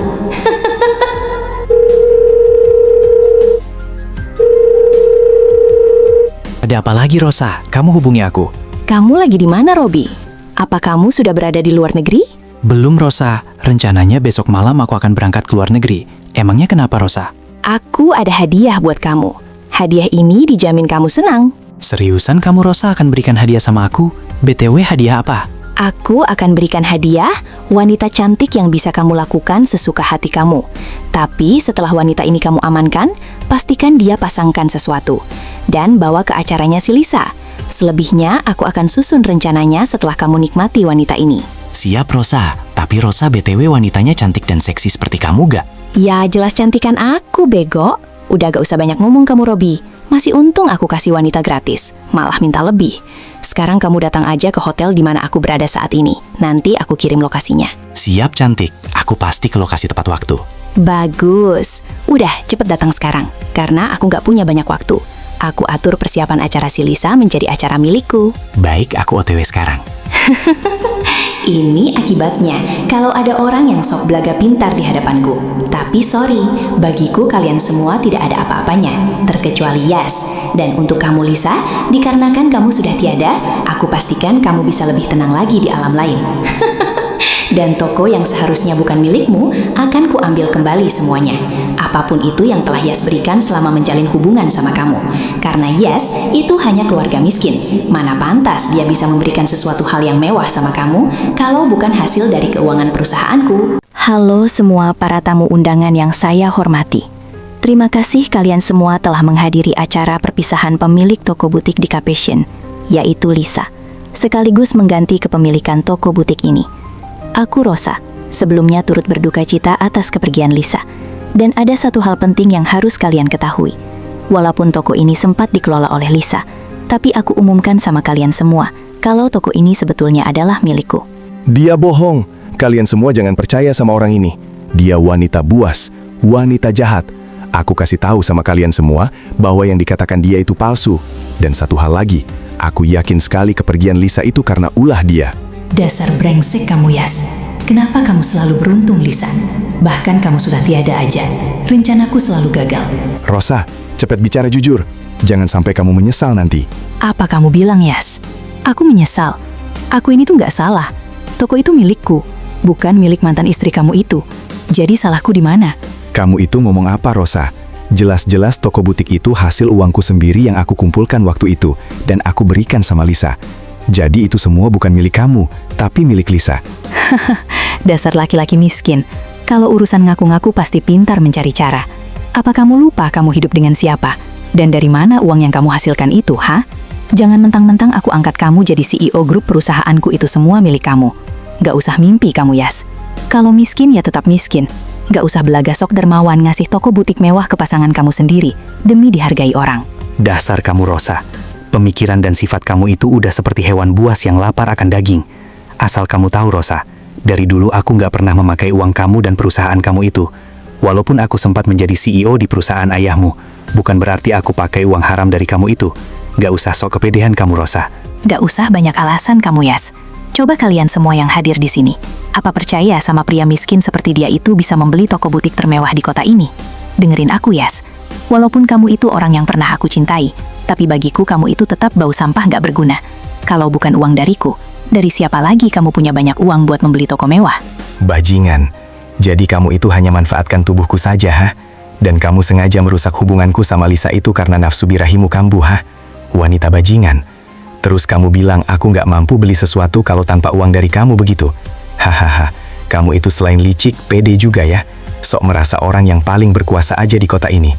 [SPEAKER 2] Ada apa lagi, Rosa? Kamu hubungi aku.
[SPEAKER 11] Kamu lagi di mana, Robi? Apa kamu sudah berada di luar negeri?
[SPEAKER 2] Belum, Rosa. Rencananya besok malam aku akan berangkat ke luar negeri. Emangnya kenapa, Rosa?
[SPEAKER 11] Aku ada hadiah buat kamu. Hadiah ini dijamin kamu senang.
[SPEAKER 2] Seriusan kamu, Rosa, akan berikan hadiah sama aku? BTW, hadiah apa?
[SPEAKER 11] Aku akan berikan hadiah wanita cantik yang bisa kamu lakukan sesuka hati kamu. Tapi setelah wanita ini kamu amankan, pastikan dia pasangkan sesuatu. Dan bawa ke acaranya si Lisa. Selebihnya aku akan susun rencananya setelah kamu nikmati wanita ini.
[SPEAKER 2] Siap, Rosa. Tapi Rosa, BTW wanitanya cantik dan seksi seperti kamu gak?
[SPEAKER 11] Ya jelas cantikan aku, bego. Udah gak usah banyak ngomong kamu, Robi. Masih untung aku kasih wanita gratis. Malah minta lebih. Sekarang kamu datang aja ke hotel di mana aku berada saat ini. Nanti aku kirim lokasinya.
[SPEAKER 2] Siap, cantik. Aku pasti ke lokasi tepat waktu.
[SPEAKER 11] Bagus. Udah, cepet datang sekarang. Karena aku gak punya banyak waktu. Aku atur persiapan acara si Lisa menjadi acara milikku.
[SPEAKER 2] Baik, aku OTW sekarang.
[SPEAKER 12] Ini akibatnya kalau ada orang yang sok belaga pintar di hadapanku. Tapi sorry, bagiku kalian semua tidak ada apa-apanya, terkecuali Yas. Dan untuk kamu Lisa, dikarenakan kamu sudah tiada, aku pastikan kamu bisa lebih tenang lagi di alam lain. Dan toko yang seharusnya bukan milikmu akan kuambil kembali semuanya. Apapun itu yang telah Yas berikan selama menjalin hubungan sama kamu. Karena Yas itu hanya keluarga miskin. Mana pantas dia bisa memberikan sesuatu hal yang mewah sama kamu kalau bukan hasil dari keuangan perusahaanku.
[SPEAKER 11] Halo semua para tamu undangan yang saya hormati. Terima kasih kalian semua telah menghadiri acara perpisahan pemilik toko butik di Capation, yaitu Lisa, sekaligus mengganti kepemilikan toko butik ini. Aku Rosa, sebelumnya turut berduka cita atas kepergian Lisa. Dan ada satu hal penting yang harus kalian ketahui. Walaupun toko ini sempat dikelola oleh Lisa, tapi aku umumkan sama kalian semua, kalau toko ini sebetulnya adalah milikku.
[SPEAKER 14] Dia bohong. Kalian semua jangan percaya sama orang ini. Dia wanita buas, wanita jahat. Aku kasih tahu sama kalian semua bahwa yang dikatakan dia itu palsu. Dan satu hal lagi, aku yakin sekali kepergian Lisa itu karena ulah dia.
[SPEAKER 12] Dasar brengsek kamu, Yas. Kenapa kamu selalu beruntung, Lisa? Bahkan kamu sudah tiada aja. Rencanaku selalu gagal.
[SPEAKER 14] Rosa, cepat bicara jujur. Jangan sampai kamu menyesal nanti.
[SPEAKER 11] Apa kamu bilang, Yas? Aku menyesal. Aku ini tuh nggak salah. Toko itu milikku, bukan milik mantan istri kamu itu. Jadi salahku di mana?
[SPEAKER 14] Kamu itu ngomong apa, Rosa? Jelas-jelas toko butik itu hasil uangku sendiri yang aku kumpulkan waktu itu. Dan aku berikan sama Lisa. Jadi itu semua bukan milik kamu, tapi milik Lisa.
[SPEAKER 11] Dasar laki-laki miskin. Kalau urusan ngaku-ngaku pasti pintar mencari cara. Apa kamu lupa kamu hidup dengan siapa? Dan dari mana uang yang kamu hasilkan itu, ha? Jangan mentang-mentang aku angkat kamu jadi CEO grup perusahaanku itu semua milik kamu. Gak usah mimpi kamu, Yas. Kalau miskin ya tetap miskin. Gak usah belaga sok dermawan ngasih toko butik mewah ke pasangan kamu sendiri demi dihargai orang.
[SPEAKER 2] Dasar kamu, Rosa. Pemikiran dan sifat kamu itu udah seperti hewan buas yang lapar akan daging. Asal kamu tahu, Rosa, dari dulu aku nggak pernah memakai uang kamu dan perusahaan kamu itu. Walaupun aku sempat menjadi CEO di perusahaan ayahmu, bukan berarti aku pakai uang haram dari kamu itu. Nggak usah sok kepedean kamu, Rosa.
[SPEAKER 11] Gak usah banyak alasan kamu, Yas. Coba kalian semua yang hadir di sini. Apa percaya sama pria miskin seperti dia itu bisa membeli toko butik termewah di kota ini? Dengerin aku, Yas. Walaupun kamu itu orang yang pernah aku cintai, tapi bagiku kamu itu tetap bau sampah gak berguna. Kalau bukan uang dariku, dari siapa lagi kamu punya banyak uang buat membeli toko mewah?
[SPEAKER 14] Bajingan. Jadi kamu itu hanya manfaatkan tubuhku saja, ha? Dan kamu sengaja merusak hubunganku sama Lisa itu karena nafsu birahimu kambuh, ha? Wanita bajingan.
[SPEAKER 7] Terus kamu bilang aku nggak mampu beli sesuatu kalau tanpa uang dari kamu begitu. Hahaha, kamu itu selain licik, pede juga ya. Sok merasa orang yang paling berkuasa aja di kota ini.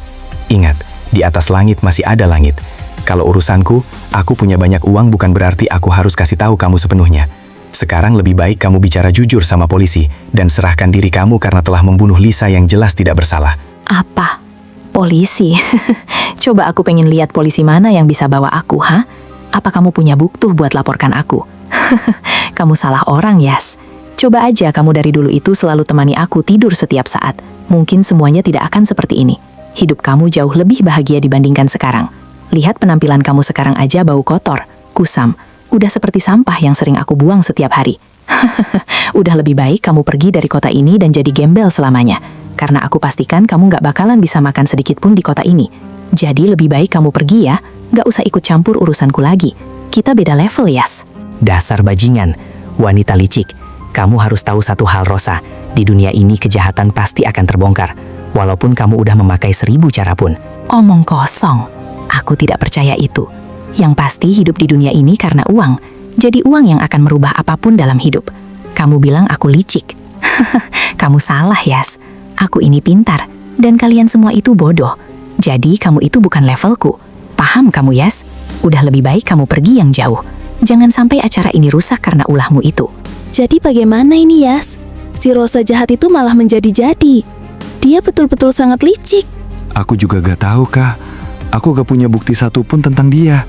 [SPEAKER 7] Ingat, di atas langit masih ada langit. Kalau urusanku, aku punya banyak uang bukan berarti aku harus kasih tahu kamu sepenuhnya. Sekarang lebih baik kamu bicara jujur sama polisi dan serahkan diri kamu karena telah membunuh Lisa yang jelas tidak bersalah.
[SPEAKER 11] Apa? Polisi? Coba aku pengen lihat polisi mana yang bisa bawa aku, ha? Apa kamu punya bukti buat laporkan aku? Kamu salah orang, Yas. Coba aja kamu dari dulu itu selalu temani aku tidur setiap saat. Mungkin semuanya tidak akan seperti ini. Hidup kamu jauh lebih bahagia dibandingkan sekarang. Lihat penampilan kamu sekarang aja bau kotor, kusam. Udah seperti sampah yang sering aku buang setiap hari. Udah lebih baik kamu pergi dari kota ini dan jadi gembel selamanya. Karena aku pastikan kamu gak bakalan bisa makan sedikit pun di kota ini. Jadi lebih baik kamu pergi ya. Gak usah ikut campur urusanku lagi. Kita beda level, Yas.
[SPEAKER 13] Dasar bajingan, wanita licik. Kamu harus tahu satu hal, Rosa. Di dunia ini kejahatan pasti akan terbongkar. Walaupun kamu udah memakai 1000 cara pun.
[SPEAKER 11] Omong kosong. Aku tidak percaya itu. Yang pasti hidup di dunia ini karena uang. Jadi uang yang akan merubah apapun dalam hidup. Kamu bilang aku licik. Kamu salah, Yas. Aku ini pintar. Dan kalian semua itu bodoh. Jadi kamu itu bukan levelku. Paham kamu, Yas? Udah lebih baik kamu pergi yang jauh. Jangan sampai acara ini rusak karena ulahmu itu.
[SPEAKER 5] Jadi bagaimana ini, Yas? Si Rosa jahat itu malah menjadi-jadi. Dia betul-betul sangat licik.
[SPEAKER 9] Aku juga gak tahu, Kak. Aku gak punya bukti satupun tentang dia.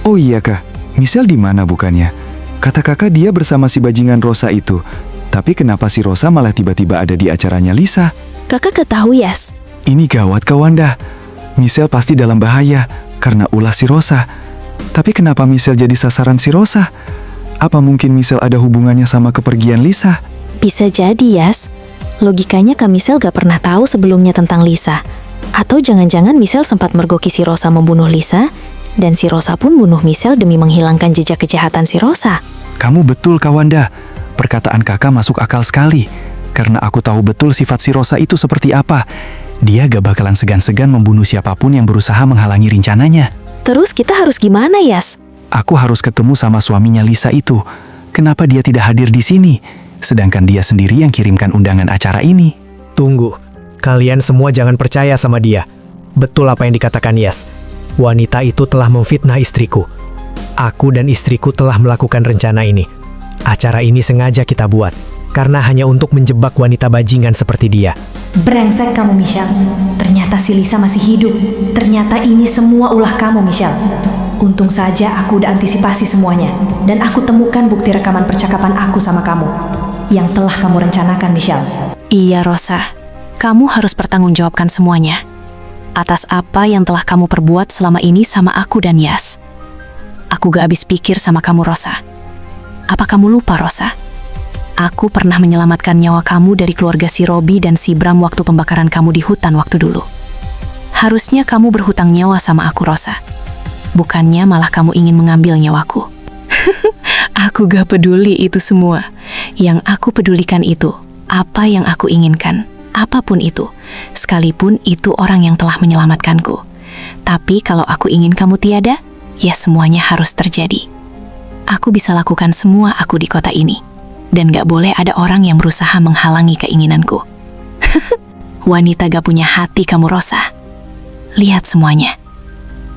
[SPEAKER 9] Oh iya, Kak. Michelle di mana bukannya? Kata kakak dia bersama si bajingan Rosa itu. Tapi kenapa si Rosa malah tiba-tiba ada di acaranya Lisa?
[SPEAKER 5] Kakak gak tahu, Yas.
[SPEAKER 9] Ini gawat, Kak Wanda. Michelle pasti dalam bahaya karena ulah si Rosa. Tapi kenapa Michelle jadi sasaran si Rosa? Apa mungkin Michelle ada hubungannya sama kepergian Lisa?
[SPEAKER 11] Bisa jadi, Yas. Logikanya Kak Michelle gak pernah tahu sebelumnya tentang Lisa. Atau jangan-jangan Michelle sempat mergoki si Rosa membunuh Lisa, dan si Rosa pun bunuh Michelle demi menghilangkan jejak kejahatan si Rosa.
[SPEAKER 9] Kamu betul, Kak Wanda. Perkataan kakak masuk akal sekali. Karena aku tahu betul sifat si Rosa itu seperti apa. Dia gak bakalan segan-segan membunuh siapapun yang berusaha menghalangi rencananya.
[SPEAKER 11] Terus kita harus gimana, Yas?
[SPEAKER 9] Aku harus ketemu sama suaminya Lisa itu. Kenapa dia tidak hadir di sini? Sedangkan dia sendiri yang kirimkan undangan acara ini.
[SPEAKER 15] Tunggu, kalian semua jangan percaya sama dia. Betul apa yang dikatakan Yas. Wanita itu telah memfitnah istriku. Aku dan istriku telah melakukan rencana ini. Acara ini sengaja kita buat, karena hanya untuk menjebak wanita bajingan seperti dia.
[SPEAKER 12] Brengsek kamu, Michelle. Ternyata si Lisa masih hidup. Ternyata ini semua ulah kamu, Michelle. Untung saja aku udah antisipasi semuanya. Dan aku temukan bukti rekaman percakapan aku sama kamu. Yang telah kamu rencanakan, Michelle.
[SPEAKER 11] Iya, Rosa. Kamu harus bertanggungjawabkan semuanya. Atas apa yang telah kamu perbuat selama ini sama aku dan Yas. Aku gak habis pikir sama kamu, Rosa. Apa kamu lupa, Rosa? Aku pernah menyelamatkan nyawa kamu dari keluarga si Robi dan si Bram waktu pembakaran kamu di hutan waktu dulu. Harusnya kamu berhutang nyawa sama aku, Rosa. Bukannya malah kamu ingin mengambil nyawaku. Aku gak peduli itu semua. Yang aku pedulikan itu apa yang aku inginkan. Apapun itu. Sekalipun itu orang yang telah menyelamatkanku. Tapi kalau aku ingin kamu tiada, ya semuanya harus terjadi. Aku bisa lakukan semua aku di kota ini. Dan gak boleh ada orang yang berusaha menghalangi keinginanku. Wanita gak punya hati kamu, Rosa. Lihat semuanya.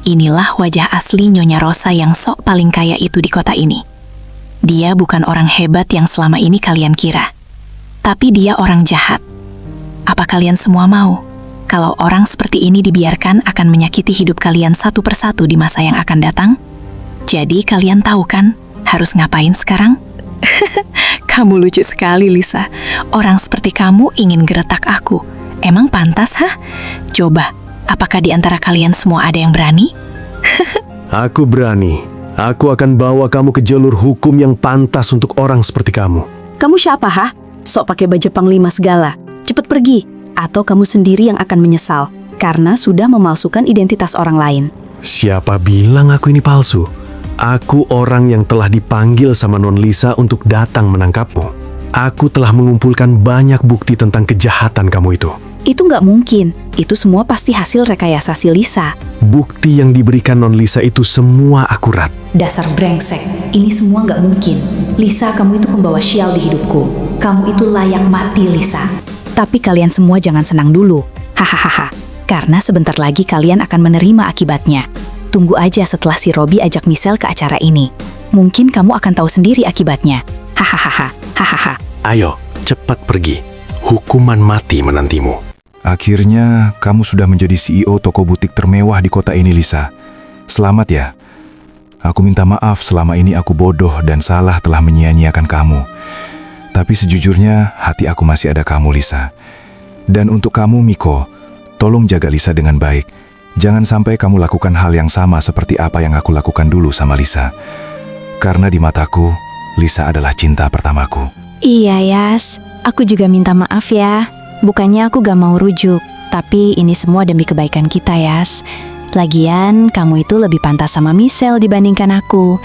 [SPEAKER 11] Inilah wajah asli Nyonya Rosa yang sok paling kaya itu di kota ini. Dia bukan orang hebat yang selama ini kalian kira. Tapi dia orang jahat. Apa kalian semua mau? Kalau orang seperti ini dibiarkan akan menyakiti hidup kalian satu persatu di masa yang akan datang? Jadi kalian tahu kan harus ngapain sekarang? Kamu lucu sekali, Lisa. Orang seperti kamu ingin geretak aku. Emang pantas, ha? Coba, apakah di antara kalian semua ada yang berani?
[SPEAKER 14] Aku berani. Aku akan bawa kamu ke jalur hukum yang pantas untuk orang seperti kamu.
[SPEAKER 16] Kamu siapa, ha? Sok pakai baju panglima segala. Cepet pergi, atau kamu sendiri yang akan menyesal karena sudah memalsukan identitas orang lain.
[SPEAKER 14] Siapa bilang aku ini palsu? Aku orang yang telah dipanggil sama Non Lisa untuk datang menangkapmu. Aku telah mengumpulkan banyak bukti tentang kejahatan kamu itu.
[SPEAKER 16] Itu nggak mungkin. Itu semua pasti hasil rekayasa si Lisa.
[SPEAKER 14] Bukti yang diberikan Non Lisa itu semua akurat.
[SPEAKER 16] Dasar brengsek, ini semua nggak mungkin. Lisa, kamu itu pembawa sial di hidupku. Kamu itu layak mati, Lisa. Tapi kalian semua jangan senang dulu. Hahaha. Karena sebentar lagi kalian akan menerima akibatnya. Tunggu aja setelah si Robi ajak Michelle ke acara ini. Mungkin kamu akan tahu sendiri akibatnya. Hahaha. Hahaha.
[SPEAKER 14] Ayo, cepat pergi. Hukuman mati menantimu.
[SPEAKER 4] Akhirnya kamu sudah menjadi CEO toko butik termewah di kota ini, Lisa. Selamat ya. Aku minta maaf selama ini aku bodoh dan salah telah menyia-nyiakan kamu. Tapi sejujurnya hati aku masih ada kamu, Lisa. Dan untuk kamu, Miko, tolong jaga Lisa dengan baik. Jangan sampai kamu lakukan hal yang sama seperti apa yang aku lakukan dulu sama Lisa. Karena di mataku, Lisa adalah cinta pertamaku.
[SPEAKER 11] Iya, Yas. Aku juga minta maaf ya. Bukannya aku gak mau rujuk, tapi ini semua demi kebaikan kita, Yas. Lagian, kamu itu lebih pantas sama Michelle dibandingkan aku.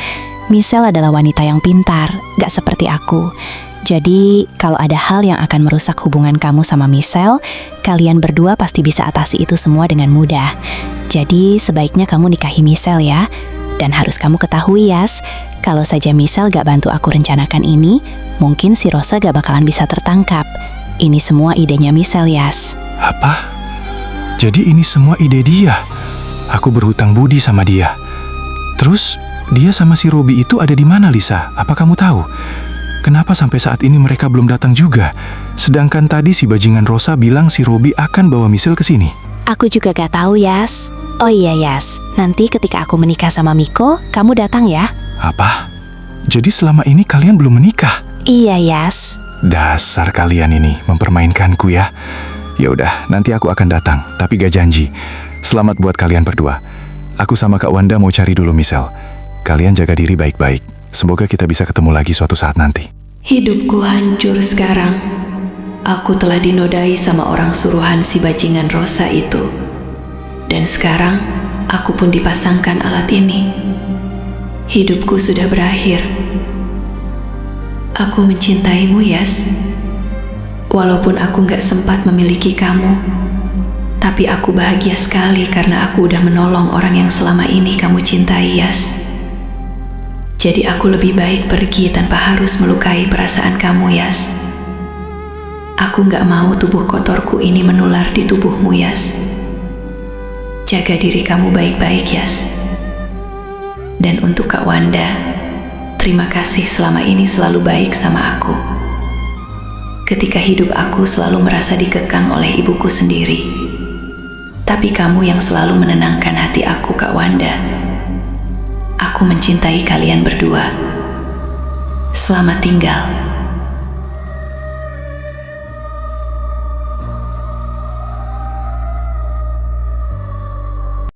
[SPEAKER 11] Michelle adalah wanita yang pintar, gak seperti aku. Jadi, kalau ada hal yang akan merusak hubungan kamu sama Michelle, kalian berdua pasti bisa atasi itu semua dengan mudah. Jadi, sebaiknya kamu nikahi Michelle ya. Dan harus kamu ketahui, Yas, kalau saja Michelle gak bantu aku rencanakan ini, mungkin si Rosa gak bakalan bisa tertangkap. Ini semua idenya Michelle, Yas.
[SPEAKER 14] Apa? Jadi ini semua ide dia? Aku berhutang budi sama dia. Terus, dia sama si Robi itu ada di mana, Lisa? Apa kamu tahu? Kenapa sampai saat ini mereka belum datang juga? Sedangkan tadi si bajingan Rosa bilang si Robi akan bawa Michelle ke sini.
[SPEAKER 11] Aku juga gak tahu, Yas. Oh iya, Yas. Nanti ketika aku menikah sama Miko, kamu datang ya.
[SPEAKER 14] Apa? Jadi selama ini kalian belum menikah?
[SPEAKER 11] Iya, Yas.
[SPEAKER 14] Dasar kalian ini mempermainkanku ya. Ya udah, nanti aku akan datang, tapi gak janji. Selamat buat kalian berdua. Aku sama Kak Wanda mau cari dulu Michelle. Kalian jaga diri baik-baik. Semoga kita bisa ketemu lagi suatu saat nanti.
[SPEAKER 17] Hidupku hancur sekarang. Aku telah dinodai sama orang suruhan si bajingan Rosa itu. Dan sekarang, aku pun dipasangkan alat ini. Hidupku sudah berakhir. Aku mencintaimu, Yas. Walaupun aku gak sempat memiliki kamu, tapi aku bahagia sekali karena aku udah menolong orang yang selama ini kamu cintai, Yas. Jadi aku lebih baik pergi tanpa harus melukai perasaan kamu, Yas. Aku gak mau tubuh kotorku ini menular di tubuhmu, Yas. Jaga diri kamu baik-baik, Yas. Dan untuk Kak Wanda, terima kasih selama ini selalu baik sama aku. Ketika hidup aku selalu merasa dikekang oleh ibuku sendiri. Tapi kamu yang selalu menenangkan hati aku, Kak Wanda. Aku mencintai kalian berdua. Selamat tinggal.